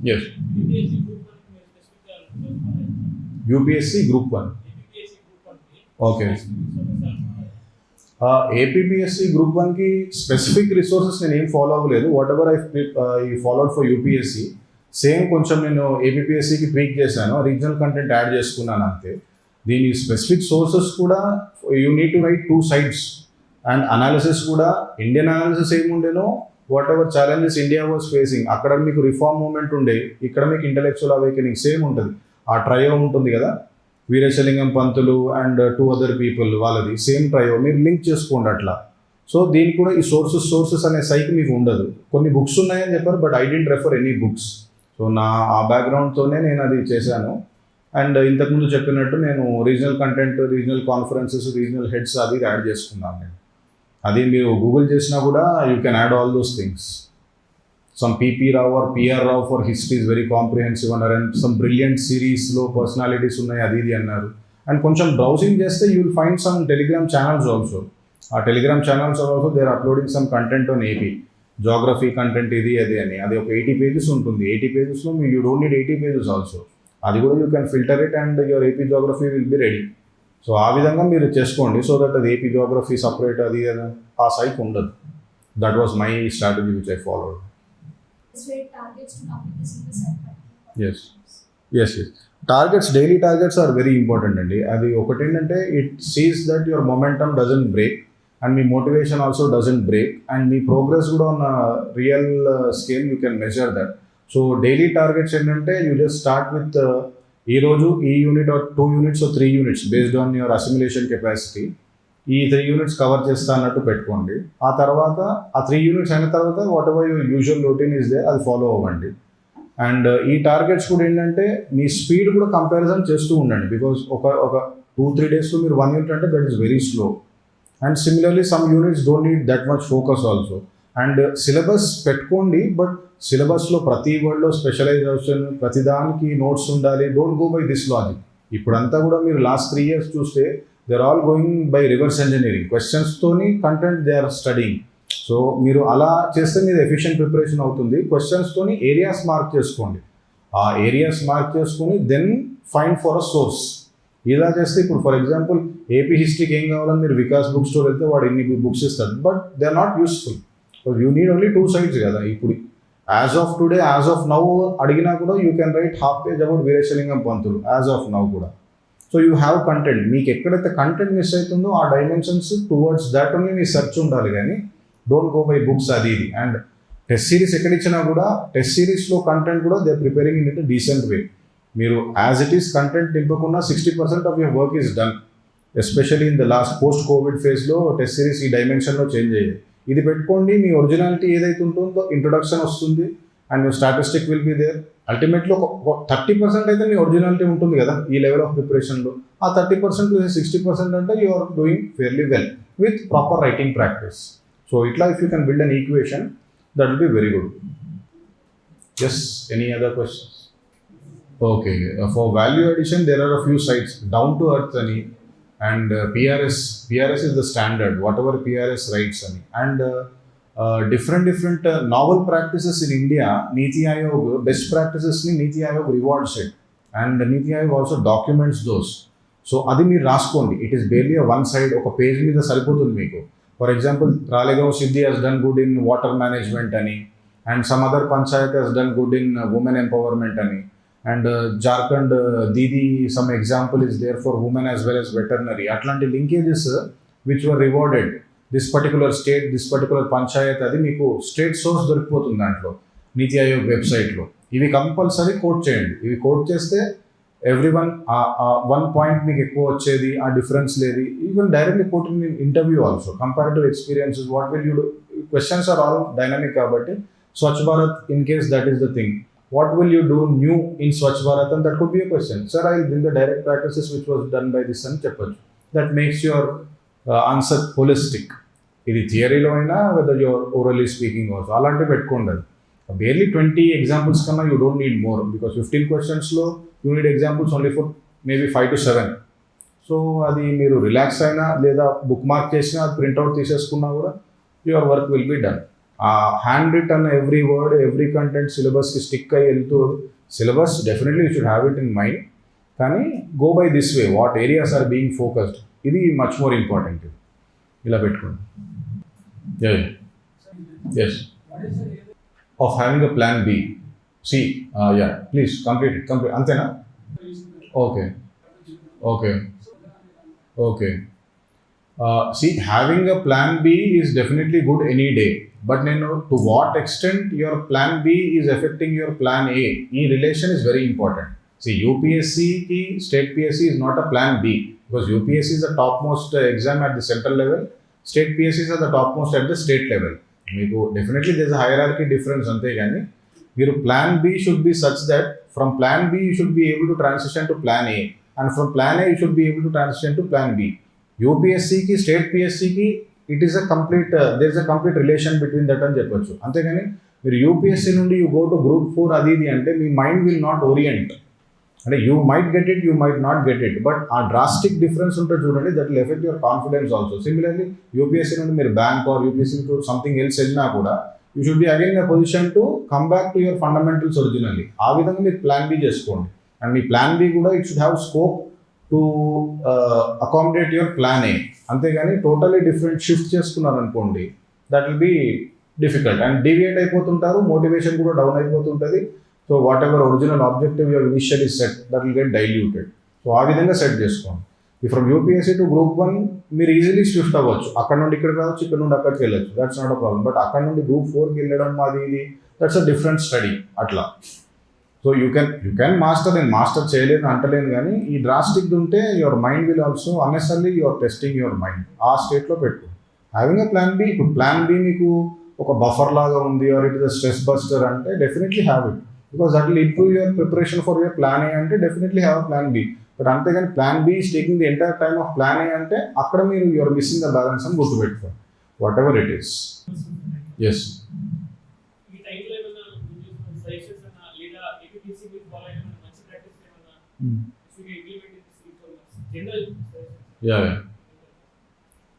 Yes. UPSC Group 1. Okay. APPSC Group 1కి స్పెసిఫిక్ రిసోర్సెస్ నేను ఏం follow అవ్వలేదు. Whatever I followed for UPSC same కొంచెం నేను APPSCకి ట్వీక్ చేశాను, రీజనల్ కంటెంట్ యాడ్ చేసుకున్నాను అంతే. దీని స్పెసిఫిక్ సోర్సెస్ కూడా you need to write 2 sides. And analysis కూడా ఇండియన్ అనాలిసిస్ ఏముండేనో whatever challenges India was facing, అక్కడ మీకు రిఫార్మ్ మూవ్మెంట్ ఉండే, ఇక్కడ మీకు ఇంటలెక్చువల్ అవేకెనింగ్ సేమ్ ఉంటుంది. ఆ ట్రయో ఉంటుంది కదా, Veeresalingam Pantulu and 2 other people, వాళ్ళది సేమ్ ట్రయో, మీరు లింక్ చేసుకోండి అట్లా. సో దీనికి కూడా ఈ సోర్సెస్ అనే సైక్ మీకు ఉండదు. కొన్ని బుక్స్ ఉన్నాయని చెప్పారు, but I didn't refer any books. So నా ఆ బ్యాక్గ్రౌండ్తోనే నేను అది చేశాను. అండ్ ఇంతకుముందు చెప్పినట్టు నేను regional content, regional conferences, regional heads అది యాడ్ చేసుకున్నాను నేను. అది మీరు గూగుల్ చేసినా కూడా you can add all those things. Some PP Rao or PR Rao for history is very comprehensive అన్నారు. అండ్ సమ్ బ్రిలియంట్ సిరీస్లో పర్సనాలిటీస్ ఉన్నాయి అది ఇది అన్నారు. అండ్ కొంచెం బ్రౌజింగ్ చేస్తే you will find some Telegram channels also. ఆ Telegram channels also they are uploading some content on AP geography content ఇది అది అని. అది ఒక 80 pages ఉంటుంది. 80 pagesలో you don't need 80 pages also. అది కూడా you can filter it and your AP geography will be ready. So ఆ విధంగా మీరు చేసుకోండి. సో దట్ అది ఏపీ జోగ్రఫీ సపరేట్ అది ఆ సైక్ ఉండదు. That was my strategy which I followed. Yes targets, daily targets are very important అండి. అది ఒకటి ఏంటంటే it sees that your momentum doesn't break and me motivation also doesn't break and మీ progress కూడా on real scale you can measure that. So daily targets ఏంటంటే you just start with ఈరోజు ఈ unit or 2 units or 3 units based on your assimilation capacity, ఈ 3 units cover చేస్తా అన్నట్టు పెట్టుకోండి. ఆ తర్వాత ఆ 3 units అయిన తర్వాత what ever your usual routine is they అది ఫాలో అవ్వండి. అండ్ ఈ టార్గెట్స్ కూడా ఏంటంటే మీ స్పీడ్ కూడా కంపారిజన్ చేస్తూ ఉండండి. బికాజ్ ఒక 2-3 daysలో మీరు 1 unit అంటే that is very slow. And similarly some units don't need that much focus also. And syllabus పెట్టుకోండి, బట్ సిలబస్లో ప్రతి వర్డ్లో స్పెషలైజేషన్, ప్రతిదానికి నోట్స్ ఉండాలి. Don't go by this logic. ఇప్పుడంతా కూడా మీరు లాస్ట్ 3 years చూస్తే they are all going by reverse engineering. క్వశ్చన్స్తోని content they are studying. So మీరు అలా చేస్తే మీరు ఎఫిషియెంట్ ప్రిపరేషన్ అవుతుంది. క్వశ్చన్స్తోని ఏరియాస్ మార్క్ చేసుకోండి. ఆ ఏరియాస్ మార్క్ చేసుకొని then find for a source. ఇలా చేస్తే ఇప్పుడు ఫర్ ఎగ్జాంపుల్ ఏపీ హిస్టరీకి ఏం కావాలని మీరు వికాస్ బుక్ స్టోర్ వెళ్తే వాడు ఇన్ని బుక్స్ ఇస్తాడు, but they are not useful. You need only 2 sides కదా. ఇప్పుడు as of today, as of now అడిగినా కూడా you can write half page about Veeresalingam Pantulu as of now కూడా. So you have content. మీకు ఎక్కడైతే కంటెంట్ మిస్ అవుతుందో ఆ డైమెన్షన్స్ టువర్డ్స్ దాట్ ఓన్లీ మీ సెర్చ్ ఉండాలి, కానీ డోంట్ గో బై బుక్స్ అది ఇది. అండ్ టెస్ట్ సిరీస్ ఎక్కడ ఇచ్చినా కూడా టెస్ట్ సిరీస్లో కంటెంట్ కూడా they preparing in it decent way. మీరు యాజ్ ఇట్ ఈస్ కంటెంట్ నింపకుండా 60% of your work is done. Especially in the last post covid ఫేజ్లో టెస్ట్ సిరీస్ ఈ డైమెన్షన్లో చేంజ్ అయ్యేది. ఇది పెట్టుకోండి. మీ ఒరిజినాలిటీ ఏదైతే ఉంటుందో ఇంట్రొడక్షన్ వస్తుంది and your statistic will be there. Ultimately ఒక 30% అయితే మీ ఒరిజినాలిటీ ఉంటుంది కదా ఈ లెవెల్ ఆఫ్ ప్రిపరేషన్లో. ఆ 30% 60% అంటే you are doing fairly well with proper writing practice. So ఇట్లా if you can build an equation that will be very good. Yes, any other questions? Okay, for value addition there are a few sites. Down to earth అని and PRS is the standard, whatever PRS writes ani. And different novel practices in India, Niti Aayog best practices ni Niti Aayog rewards it and Niti Aayog also documents those. So adi meer raskondi. It is barely a one side oka page meeda saripotundi meeku. For example, Ralegaon Siddhi has done good in water management ani, and some other panchayat has done good in women empowerment ani. And Jharkhand Didi, some example is there for women as well as veterinary. Atlanti linkages which were rewarded. This particular state, this particular panchayat, adi meeku state source దొరికిపోతుంది దాంట్లో నీతి ఆయోగ్ వెబ్సైట్లో. ఇవి compulsory coat చేయండి. ఇవి coat చేస్తే everyone 1 point మీకు ఎక్కువ వచ్చేది, ఆ డిఫరెన్స్ లేదు. Even directly quoting in interview also comparative experiences, what will you do. Questions are all dynamic కాబట్టి Swachh Bharat in case that is the thing. What will you do new in Swachh Bharat? And that could be a question. Sir, I will bring the direct practices which was done by this and Cheppachu. That makes your answer holistic. Idi theory lo aina whether you are orally speaking also. Alanti pettukondi. Barely 20 examples kanna you don't need more, because 15 questions lo you need examples only for maybe 5 to 7. So adi meeru relax aina leda bookmark chesina adi print out teeseskunna kuda your work will be done. Hand written every word, every content సిలబస్కి stick అయ్యి వెళ్తూ, syllabus definitely you should have it in mind, కానీ go by this way, what areas are being focused, ఇది much more important. ఇలా పెట్టుకోండి. Yes, of having a plan B. See yeah please complete అంతేనా? Okay okay okay. See, having a plan B is definitely good any day. But నేను to what extent your plan B is affecting your plan A, ఈ relation is very important. See, UPSC ki state PSC is not a plan B, because UPSC is the topmost exam at the central level, state PSCs are the topmost at the state level. Meeku definitely there is a hierarchy difference ante gaani meeru plan B should be such that from plan B you should be able to transition to plan A, and from plan A you should be able to transition to plan B. UPSC ki state PSC ki it is a complete there is a complete relation between that అని చెప్పొచ్చు. అంతే గాని మీరు UPSC నుండి you go to group 4 అది ఇది అంటే మీ మైండ్ will not orient. అంటే you might get it, you might not get it, but ఆ డ్రాస్టిక్ డిఫరెన్స్ ఉంటుంది చూడండి, that will affect your confidence also. Similarly UPSC నుండి మీరు bank or UPSC to something else వెళ్ళినా కూడా you should be again in position to come back to your fundamentals originally. ఆ విధంగా మీరు ప్లాన్ బి చేసుకోండి, అండ్ మీ ప్లాన్ బి కూడా it should have scope to accommodate your plan A. అంతేగాని totally different shift చేసుకున్నారనుకోండి, that will be difficult and deviate అయిపోతుంటారు, motivation కూడా డౌన్ అయిపోతుంటుంది. So whatever original objective your initial is set, that will get diluted. So ఆ విధంగా set చేసుకోండి. From UPSC to group 1 మీరు easily shift అవ్వచ్చు, అక్కడ నుండి ఇక్కడికి రావచ్చు, ఇక్కడ నుండి అక్కడికి వెళ్ళచ్చు, that's not a problem. But అక్కడ నుండి గ్రూప్ 4కి వెళ్ళడం అది ఇది దట్స్ అ డిఫరెంట్ స్టడీ అట్లా. సో యూ కెన్ మాస్టర్, నేను మాస్టర్ చేయలేను అంటలేను, కానీ ఈ డ్రాస్టిక్ ఉంటే your mind will also unnecessarily your testing your mind. ఆ స్టేట్లో పెట్టుకో. హ్యావింగ్ అ ప్లాన్ బి, ఇప్పుడు ప్లాన్ బి మీకు ఒక బఫర్ లాగా ఉంది or it is a stress buster అంటే definitely have it, because that will improve your preparation for your plan A ante definitely have a plan B. But ante gan plan B is taking the entire time of plan A ante akkada meeru you are missing the balance and gurtu pettuko whatever it is. Yes, ee time lo emana suggestions ana leda APPSC will follow emana manchi practice emana should we implement this reforms general yeah.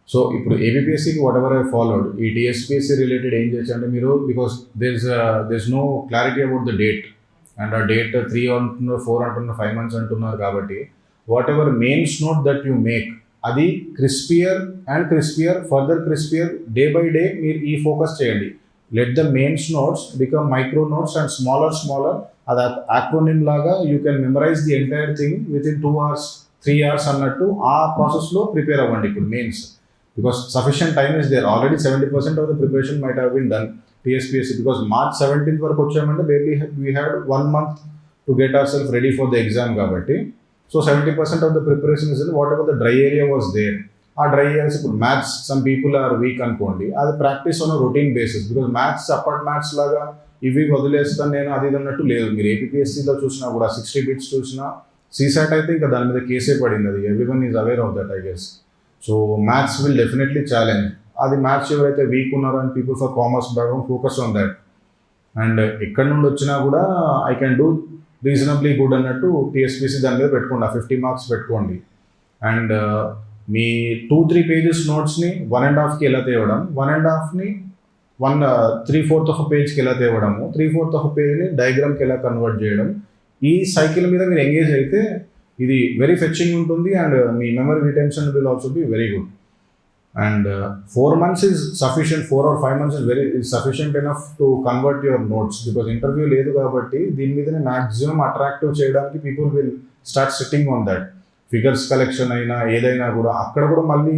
So ఇప్పుడు ఏపీఎస్సీకి whatever I followed, ఈ TSPSC related ఏం చేయొచ్చు అంటే మీరు, because there no clarity about the date, and ఆ date 3 అంటున్నారు, 4 అంటున్నారు, 5 months అంటున్నారు. కాబట్టి whatever mains note that you make, అది crispier and crispier, further crispier, day by day మీరు ఈ ఫోకస్ చేయండి. Let the mains notes become micro notes and smaller. అది యాక్రోనిమ్ లాగా you can memorise the entire thing within 2 hours 3 hours అన్నట్టు ఆ ప్రాసెస్లో prepare అవ్వండి ఇప్పుడు mains. Because sufficient time is there. Already 70% of the preparation might have been done TSPSC, because March 17th వరకు వచ్చామంటే barely we had 1 month to get ourselves ready for the exam కాబట్టి. So 70% of the preparation is in whatever the dry area was there. ఆ dry areas ఇప్పుడు maths some people are weak అనుకోండి, అది practice on routine basis. Because maths అప్పటి maths లాగా ఇవి వదిలేస్తాను నేను అది అన్నట్టు లేదు. మీరు ఏపీఎస్సీలో చూసినా కూడా 60 bits చూసినా, సీసాట్ అయితే ఇంకా దాని మీద కేసే పడింది, అది everyone is aware of that I guess. So maths will definitely challenge. అది మ్యాథ్స్ ఎవరైతే వీక్ ఉన్నారో and people for commerce background focus on that. And ఎక్కడి నుండి వచ్చినా కూడా I can do reasonably good అన్నట్టు టీఎస్పీసీ దాని మీద పెట్టుకోండి, ఆ 50 marks పెట్టుకోండి. అండ్ మీ 2-3 pages నోట్స్ని 1.5కి ఎలా తేవడం, 1.5ని 3/4 of a పేజ్కి ఎలా తేవడము, 3/4 of a పేజ్ని డయాగ్రామ్కి ఎలా కన్వర్ట్ చేయడం, ఈ సైకిల్ మీద మీరు ఎంగేజ్ అయితే ఇది వెరీ ఫెచ్చింగ్ ఉంటుంది and me memory retention will also be very good. And 4 months is sufficient, 4 or 5 months is sufficient enough to convert your notes, because interview లేదు కాబట్టి దీని మీదనే మ్యాక్సిమం అట్రాక్టివ్ చేయడానికి people will start sitting on that. Figures collection అయినా ఏదైనా కూడా అక్కడ కూడా మళ్ళీ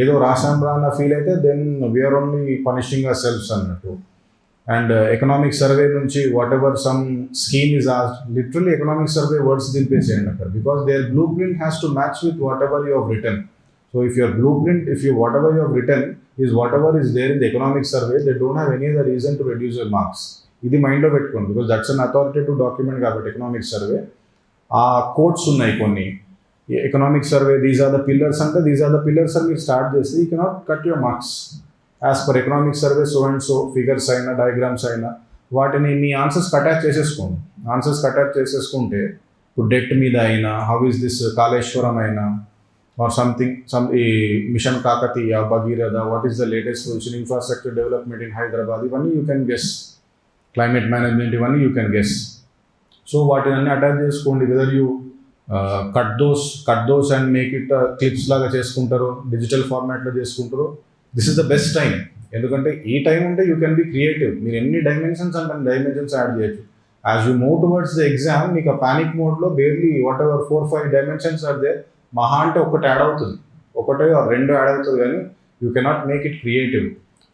ఏదో రాసాం రా అన్న ఫీల్ అయితే then we're only punishing our selves అన్నట్టు. అండ్ ఎకనామిక్ సర్వే నుంచి whatever some scheme is asked, literally economic survey words దింపేసేయండి అక్కడ, because there blueprint has to match with whatever you have written. So if your blueprint, if you whatever you have written is whatever is there in the economic survey, they don't have any other reason to reduce your marks. ఇది మైండ్లో పెట్టుకోండి, because that's an authoritative document కాబట్టి economic survey. ఆ codes ఉన్నాయి కొన్ని, economic survey these are the pillars అంటే these are the pillars అని మీరు స్టార్ట్ చేస్తే you cannot cut your marks. As per economic survey so and so figures అయినా diagrams అయినా వాటిని మీ ఆన్సర్స్కి అటాచ్ చేసేసుకోండి. ఆన్సర్స్కి అటాచ్ చేసేసుకుంటే ఇప్పుడు డెట్ మీద అయినా, హౌ ఇస్ దిస్ కాళేశ్వరం అయినా ఆర్ సంథింగ్ ఈ mission Kakatiya, Bhagiratha, what is the latest position, infrastructure development in Hyderabad, ఇవన్నీ you can guess, climate management, ఇవన్నీ యూ కెన్ గెస్. సో వాటిని అన్నీ అటాచ్ చేసుకోండి. Whether you cut those and make it clips లాగా చేసుకుంటారు, digital ఫార్మాట్లో చేసుకుంటారు, this is the best time. ఎందుకంటే ఈ టైం ఉంటే యూ కెన్ బి క్రియేటివ్. మీరు ఎన్ని డైమెన్షన్స్ అంటే డైమెన్షన్స్ యాడ్ చేయొచ్చు. As you move towards the exam మీకు ఆ పానిక్ మోడ్లో barely whatever 4-5 dimensions are there. మహా అంటే ఒకటి యాడ్ అవుతుంది, 1 or 2 యాడ్ అవుతుంది, కానీ you cannot make it creative.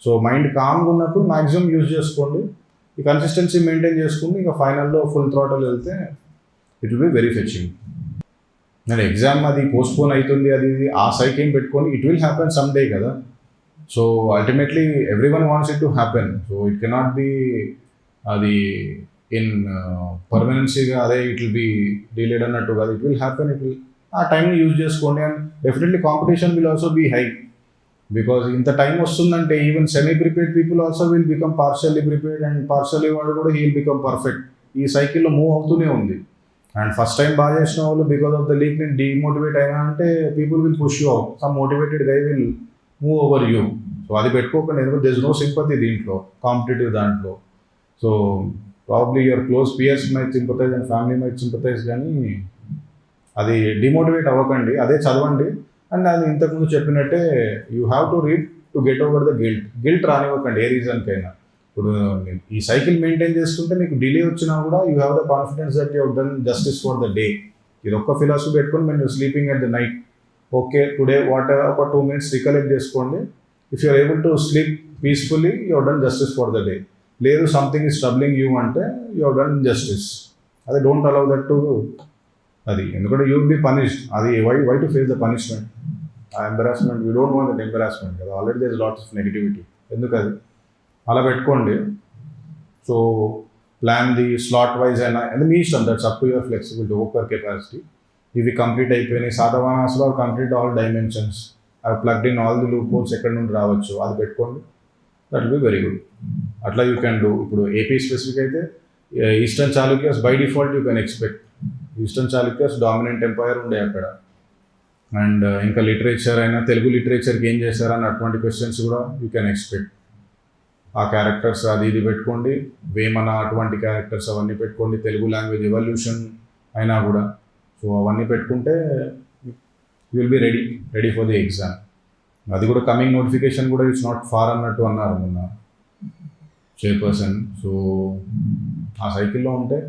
So mind కామ్గా ఉన్నప్పుడు మ్యాక్సిమం యూజ్ చేసుకోండి, ఈ కన్సిస్టెన్సీ మెయింటైన్ చేసుకుంటే ఇంకా ఫైనల్లో ఫుల్ థ్రాటల్ వెళ్తే it will be very fetching. నేను ఎగ్జామ్ అది పోస్ట్పోన్ అవుతుంది అది ఆ సైకిల్ పెట్టుకొని it will happen some day కదా. So ultimately every one wants it to happen. So it cannot be అది ఇన్ పర్మనెన్సీగా అదే ఇట్ విల్ బి డిలేడ్ అన్నట్టు కాదు. It will happen, it will ఆ టైంని యూజ్ చేసుకోండి. And definitely competition will also be high, because ఇంత time వస్తుందంటే even semi prepared people also will become partially prepared, and partially వాడు కూడా హీ విల్ బికమ్ పర్ఫెక్ట్. ఈ సైకిల్లో మూవ్ అవుతూనే ఉంది. అండ్ ఫస్ట్ టైం బాగా చేసిన వాళ్ళు బికాస్ ఆఫ్ ద లీక్ నేను డిమోటివేట్ అయినా అంటే people will push you out, some motivated guy will move over you. So అది పెట్టుకోకండి, ఎందుకంటే దెర్ ఇస్ నో సింపతి దీంట్లో, కాంపిటేటివ్ దాంట్లో. So probably your close peers might sympathize and family might sympathize, కానీ అది డిమోటివేట్ అవ్వకండి, అదే చదవండి. అండ్ అది ఇంతకుముందు చెప్పినట్టే you have to read to get over the guilt రానివ్వకండి ఏ రీజన్కైనా. ఇప్పుడు ఈ సైకిల్ మెయింటైన్ చేస్తుంటే మీకు డిలే వచ్చినా కూడా you have the confidence that you have done justice for the day. ఇది ఒక్క ఫిలాసఫీ పెట్టుకొని మీరు sleeping at the night, okay today what ఒక 2 minutes రికలెక్ట్ చేసుకోండి. If you're able to sleep peacefully you have done justice for the day. లేదు something is troubling you అంటే you have done justice. అదే don't allow that to అది, ఎందుకంటే you will be punished. అది why to face the punishment, ఆ embarrassment we don't want that embarrassment కదా. Already there is lots of negativity, ఎందుకు అది అలా పెట్టుకోండి. So plan the slot wise అయినా అంటే మీ ఇష్టం, that's up to your flexibility, ఓపర్ కెపాసిటీ. ఇవి కంప్లీట్ అయిపోయినాయి, సాధవానాస్లో కంప్లీట్ ఆల్ డైమెన్షన్స్, అవి plugged in all the loop holes ఎక్కడి నుండి రావచ్చు అది పెట్టుకోండి, that will be very good. అట్లా యూ క్యాన్ డూ. ఇప్పుడు ఏపీ స్పెసిఫిక్ అయితే eastern Chalukyas by default you can expect. Eastern Chalukyas dominant empire ఉండే అక్కడ. అండ్ ఇంకా లిటరేచర్ అయినా తెలుగు లిటరేచర్కి ఏం చేశారని అటువంటి క్వశ్చన్స్ కూడా యూ కెన్ ఎక్స్పెక్ట్. ఆ క్యారెక్టర్స్ అది ఇది పెట్టుకోండి, వేమన అటువంటి క్యారెక్టర్స్ అవన్నీ పెట్టుకోండి. తెలుగు లాంగ్వేజ్ ఎవల్యూషన్ అయినా కూడా, సో అవన్నీ పెట్టుకుంటే you will be ready for the exam. అది కూడా కమింగ్ నోటిఫికేషన్ కూడా ఇట్స్ నాట్ ఫార్ అన్నట్టు అన్నారు మొన్న చైర్పర్సన్. సో ఆ సైకిల్లో ఉంటే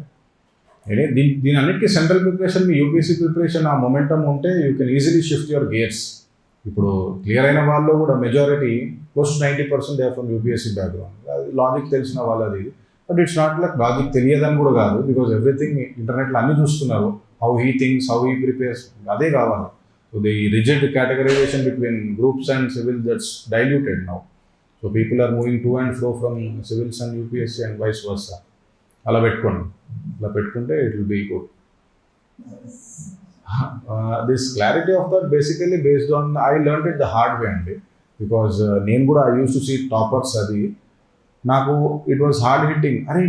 దీని అన్నిటికీ సెంట్రల్ ప్రిపరేషన్, మీ యూపీఎస్సీ ప్రిపరేషన్ ఆ మొమెంటమ్ ఉంటే you can easily shift your gears. ఇప్పుడు క్లియర్ అయిన వాళ్ళు కూడా majority close to 90% they are from UPSC background. అది లాజిక్ తెలిసిన వాళ్ళది. But it's not like logic తెలియదని కూడా కాదు, బికాజ్ ఎవ్రీథింగ్ ఇంటర్నెట్లో అన్ని చూస్తున్నారు. How he thinks, how he prepares, అదే కావాలి. So the rigid categorization between groups and civil that's diluted now. So people are moving to and fro from civils and UPSC and vice versa. అలా పెట్టుకోండి, అలా పెట్టుకుంటే it will be good. This clarity of that basically based on I learned it the hard way అండి. Because నేను కూడా I use to see toppers, అది నాకు it was hard hitting. అరే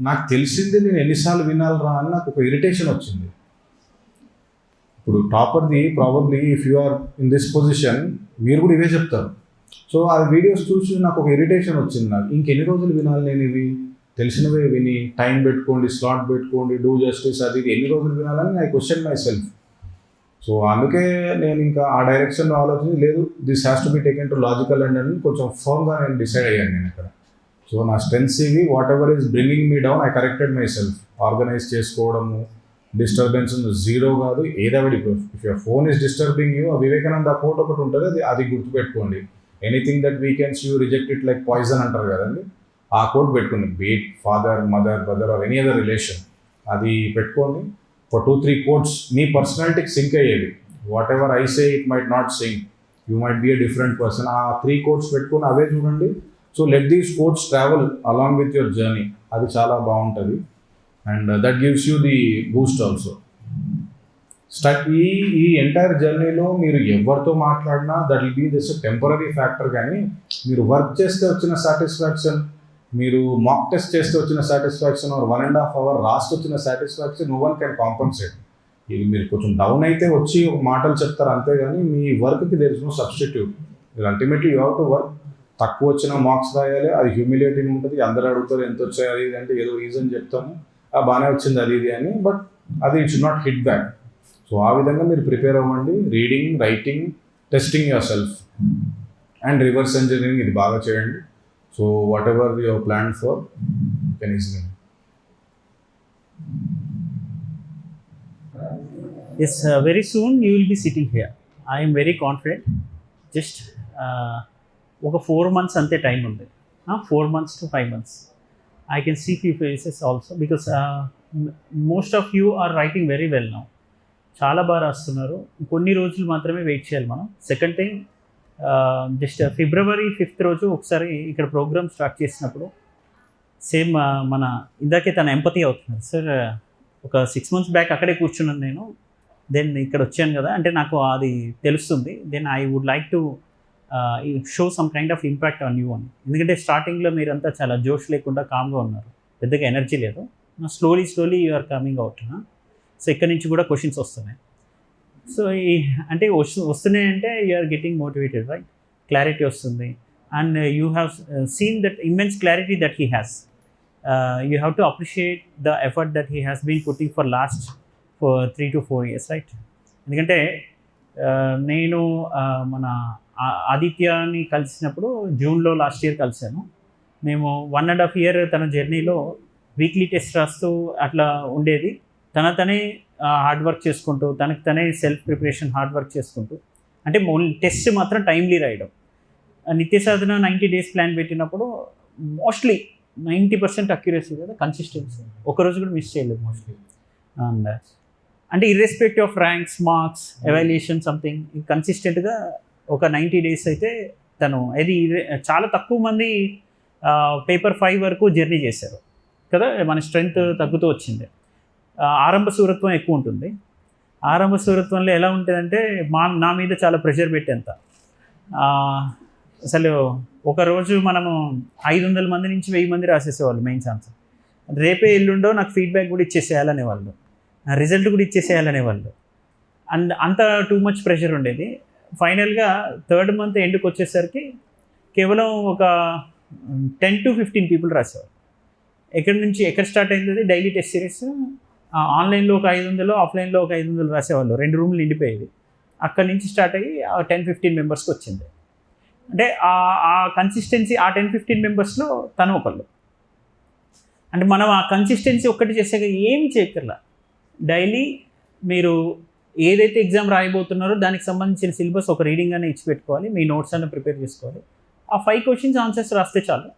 నాకు తెలిసింది నేను ఎన్నిసార్లు వినాలరా అని నాకు ఒక ఇరిటేషన్ వచ్చింది. ఇప్పుడు టాపర్ది probably if you are in this position మీరు కూడా ఇవే చెప్తారు. సో ఆ వీడియోస్ చూసి నాకు ఒక ఇరిటేషన్ వచ్చింది. నాకు ఇంకెన్ని రోజులు వినాలి నేను ఇవి, తెలిసినవే విని టైం పెట్టుకోండి, స్లాట్ పెట్టుకోండి, డూ జస్టిస్, అది ఎన్ని రోజులు వినాలని I question my self. So అందుకే నేను ఇంకా ఆ డైరెక్షన్లో ఆలోచించి లేదు, this has to be taken to logical and అని కొంచెం ఫర్మ్గా నేను డిసైడ్ అయ్యాను నేను ఇక్కడ. సో నా స్ట్రెంగ్స్ ఇవి, whatever is bringing me down I corrected myself. Organise చేసుకోవడము, డిస్టర్బెన్స్ జీరో కాదు, ఏదవడి. If your phone is disturbing you, Vivekananda quote ఒకటి ఉంటుంది, అది గుర్తుపెట్టుకోండి. Anything that weakens you reject it like poison అంటారు కదండి, ఆ కోట్ పెట్టుకోండి. Be it father, mother, brother or any other relation, అది పెట్టుకోండి. For 2-3 quotes మీ పర్సనాలిటీకి సింక్ అయ్యేవి. Whatever I say it might not sync, you might be a different person. ఆ 3 quotes పెట్టుకొని అవే చూడండి. So let these quotes travel along with your journey, అది చాలా బాగుంటుంది. And that gives you the boost also. ఈ entire జర్నీలో మీరు ఎవరితో మాట్లాడినా that will be just temporary factor, కానీ మీరు వర్క్ చేస్తే వచ్చిన సాటిస్ఫాక్షన్, మీరు మాక్ టెస్ట్ చేస్తే వచ్చిన సాటిస్ఫాక్షన్, ఆర్ 1.5 hour రాసి వచ్చిన satisfaction no one can compensate. ఇది మీరు కొంచెం డౌన్ అయితే వచ్చి ఒక మాటలు చెప్తారు అంతేగాని మీ వర్క్కి దేర్ ఇస్ నో సబ్స్టిట్యూట్. మీరు ultimately you have to work. తక్కువ వచ్చిన మార్క్స్ రాయాలి, అది హ్యూమిలేటింగ్ ఉంటుంది. అందరూ అడుగుతారు ఎంత వచ్చాయి అది ఇది అంటే ఏదో రీజన్ చెప్తాము, బాగానే వచ్చింది అది ఇది అని, బట్ అది it should not hit back. So ఆ విధంగా మీరు ప్రిపేర్ అవ్వండి. Reading, writing, testing your self and reverse engineering, ఇది బాగా చేయండి. So whatever you have planned for, you can easily. Yes, very soon you will be sitting here. I am very confident. Just ఒక 4 months అంతే time ఉంది. 4 months to 5 months. I can see few faces also because most of you are writing very well now. చాలా బాగా రాస్తున్నారు. కొన్ని రోజులు మాత్రమే wait చేయాలి మనం. Second thing, just February 5th రోజు ఒకసారి ఇక్కడ ప్రోగ్రామ్ స్టార్ట్ చేసినప్పుడు సేమ్ మన ఇందాకే తన ఎంపతి అవుతున్నారు. సార్ ఒక 6 months బ్యాక్ అక్కడే కూర్చున్నాను నేను, దెన్ ఇక్కడ వచ్చాను కదా, అంటే నాకు అది తెలుస్తుంది. Then I would like to show some kind of impact on you అని. ఎందుకంటే స్టార్టింగ్లో మీరంతా చాలా జోష్ లేకుండా కామ్గా ఉన్నారు, పెద్దగా ఎనర్జీ లేదు. Slowly you are coming out. So ఇక్కడ నుంచి కూడా క్వశ్చన్స్ వస్తున్నాయి. సో అంటే వస్తున్నాయి అంటే you are getting motivated, right? Clarity వస్తుంది. And you have seen that immense clarity that he has. You have to appreciate the effort that he has been putting for 3 to 4 years, right? ఎందుకంటే నేను మన ఆదిత్యని కలిసినప్పుడు జూన్లో last year కలిశాను. మేము 1.5 year తన జర్నీలో వీక్లీ టెస్ట్ రాస్తూ అట్లా ఉండేది. తనే హార్డ్ వర్క్ చేసుకుంటూ, తనే సెల్ఫ్ ప్రిపరేషన్ హార్డ్ వర్క్ చేసుకుంటూ, అంటే టెస్ట్ మాత్రం టైమ్లీ రాయడం. నిత్య సాధన 90 days ప్లాన్ పెట్టినప్పుడు మోస్ట్లీ 90% అక్యురసీ కదా, కన్సిస్టెన్సీ, ఒకరోజు కూడా మిస్ చేయలేదు మోస్ట్లీ. అండ్ అంటే irrespective off ranks, marks, evaluation something కన్సిస్టెంట్గా ఒక 90 days అయితే తను అది చాలా తక్కువ మంది పేపర్ 5 వరకు జర్నీ చేశారు కదా. మన స్ట్రెంగ్త్ తగ్గుతూ వచ్చింది. ఆరంభ సూరత్వం ఎక్కువ ఉంటుంది. ఆరంభ సూరత్వంలో ఎలా ఉంటుందంటే నా మీద చాలా ప్రెషర్ పెట్టేంత. అసలు ఒకరోజు మనము 500 మంది నుంచి 1000 మంది రాసేసేవాళ్ళు మెయిన్స్ ఆన్సర్. రేపే ఎల్లుండో నాకు ఫీడ్బ్యాక్ కూడా ఇచ్చేసేయాలనేవాళ్ళు, రిజల్ట్ కూడా ఇచ్చేసేయాలనేవాళ్ళు. అండ్ అంత టూ మచ్ ప్రెషర్ ఉండేది. ఫైనల్గా 3rd month ఎండ్కి వచ్చేసరికి కేవలం ఒక 10 to 15 people రాసేవాళ్ళు. ఎక్కడ స్టార్ట్ అయింది డైలీ టెస్ట్ సిరీస్? ఆన్లైన్లో ఒక 500, ఆఫ్లైన్లో ఒక 500 రాసేవాళ్ళు. 2 రూమ్లు నిండిపోయేది. అక్కడి నుంచి స్టార్ట్ అయ్యి 10-15 మెంబర్స్కి వచ్చింది. అంటే ఆ కన్సిస్టెన్సీ, ఆ 10-15 మెంబర్స్లో తను ఒకళ్ళు. అంటే మనం ఆ కన్సిస్టెన్సీ ఒక్కటి చేసాక ఏమి చేయక్కర్లా. డైలీ మీరు ఏదైతే ఎగ్జామ్ రాయబోతున్నారో దానికి సంబంధించిన సిలబస్ ఒక రీడింగ్ అనే ఇచ్చి పెట్టుకోవాలి, మీ నోట్స్ అన్న ప్రిపేర్ చేసుకోవాలి. ఆ 5 questions ఆన్సర్స్ రాస్తే చాలు.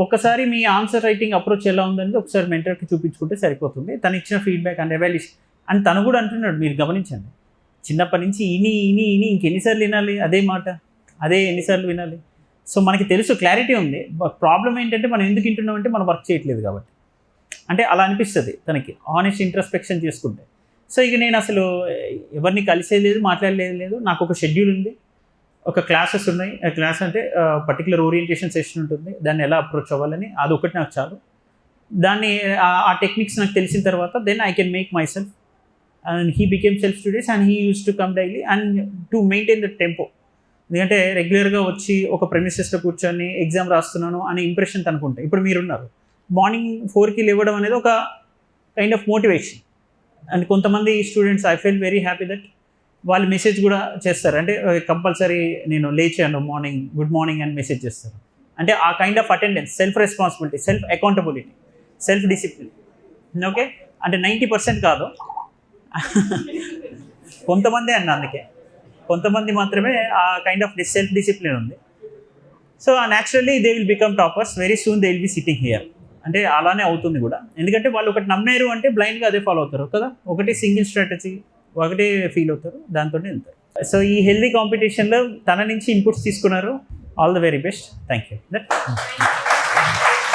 ఒకసారి మీ ఆన్సర్ రైటింగ్ అప్రోచ్ ఎలా ఉందనేది ఒకసారి మెంటర్కి చూపించుకుంటే సరిపోతుంది. తను ఇచ్చిన ఫీడ్బ్యాక్ అండ్ ఎవాల్యుయేషన్. అండ్ తను కూడా అంటున్నాడు, మీరు గమనించండి, చిన్నప్పటి నుంచి ఇని ఇంకెన్నిసార్లు వినాలి అదే మాట, అదే ఎన్నిసార్లు వినాలి. సో మనకి తెలుసు, క్లారిటీ ఉంది. ప్రాబ్లం ఏంటంటే మనం ఎందుకు వింటున్నామంటే మనం వర్క్ చేయట్లేదు కాబట్టి. అంటే అలా అనిపిస్తుంది తనకి, ఆనెస్ట్ ఇంట్రస్పెక్షన్ చేసుకుంటే. సో ఇక నేను అసలు ఎవరిని కలిసేది మాట్లాడలేదు. నాకు ఒక షెడ్యూల్ ఉంది, ఒక క్లాసెస్ ఉన్నాయి. క్లాస్ అంటే పర్టికులర్ ఓరియంటేషన్ సెషన్ ఉంటుంది, దాన్ని ఎలా అప్రోచ్ అవ్వాలని అదొకటి నాకు చాలు. దాన్ని ఆ టెక్నిక్స్ నాకు తెలిసిన తర్వాత then I can make myself. And he became self students and he use to come daily and to maintain the tempo. ఎందుకంటే రెగ్యులర్గా వచ్చి ఒక ప్రెమిసెస్లో కూర్చొని ఎగ్జామ్ రాస్తున్నాను అనే ఇంప్రెషన్ తనుకుంటే, ఇప్పుడు మీరున్నారు, మార్నింగ్ 4కి లేవడం అనేది ఒక కైండ్ ఆఫ్ మోటివేషన్. అండ్ కొంతమంది students I feel very happy that వాళ్ళు మెసేజ్ కూడా చేస్తారు. అంటే కంపల్సరీ నేను లేచాను మార్నింగ్, గుడ్ మార్నింగ్ అని మెసేజ్ చేస్తారు. అంటే ఆ kind of attendance, self responsibility, self accountability, self discipline. Okay, అంటే 90% కాదు, కొంతమంది అన్న, అందుకే కొంతమంది మాత్రమే ఆ కైండ్ ఆఫ్ సెల్ఫ్ డిసిప్లిన్ ఉంది. So naturally they will become toppers. Very soon they will be sitting here. అంటే అలానే అవుతుంది కూడా. ఎందుకంటే వాళ్ళు ఒకటి నమ్మారు అంటే బ్లైండ్గా అదే ఫాలో అవుతారు కదా. ఒకటి సింగిల్ స్ట్రాటజీ, ఒకటే ఫీల్ అవుతారు, దాంతో వెళ్తారు. సో ఈ హెల్దీ కాంపిటీషన్లో తన నుంచి ఇన్పుట్స్ తీసుకున్నారు. All the very best. Thank you.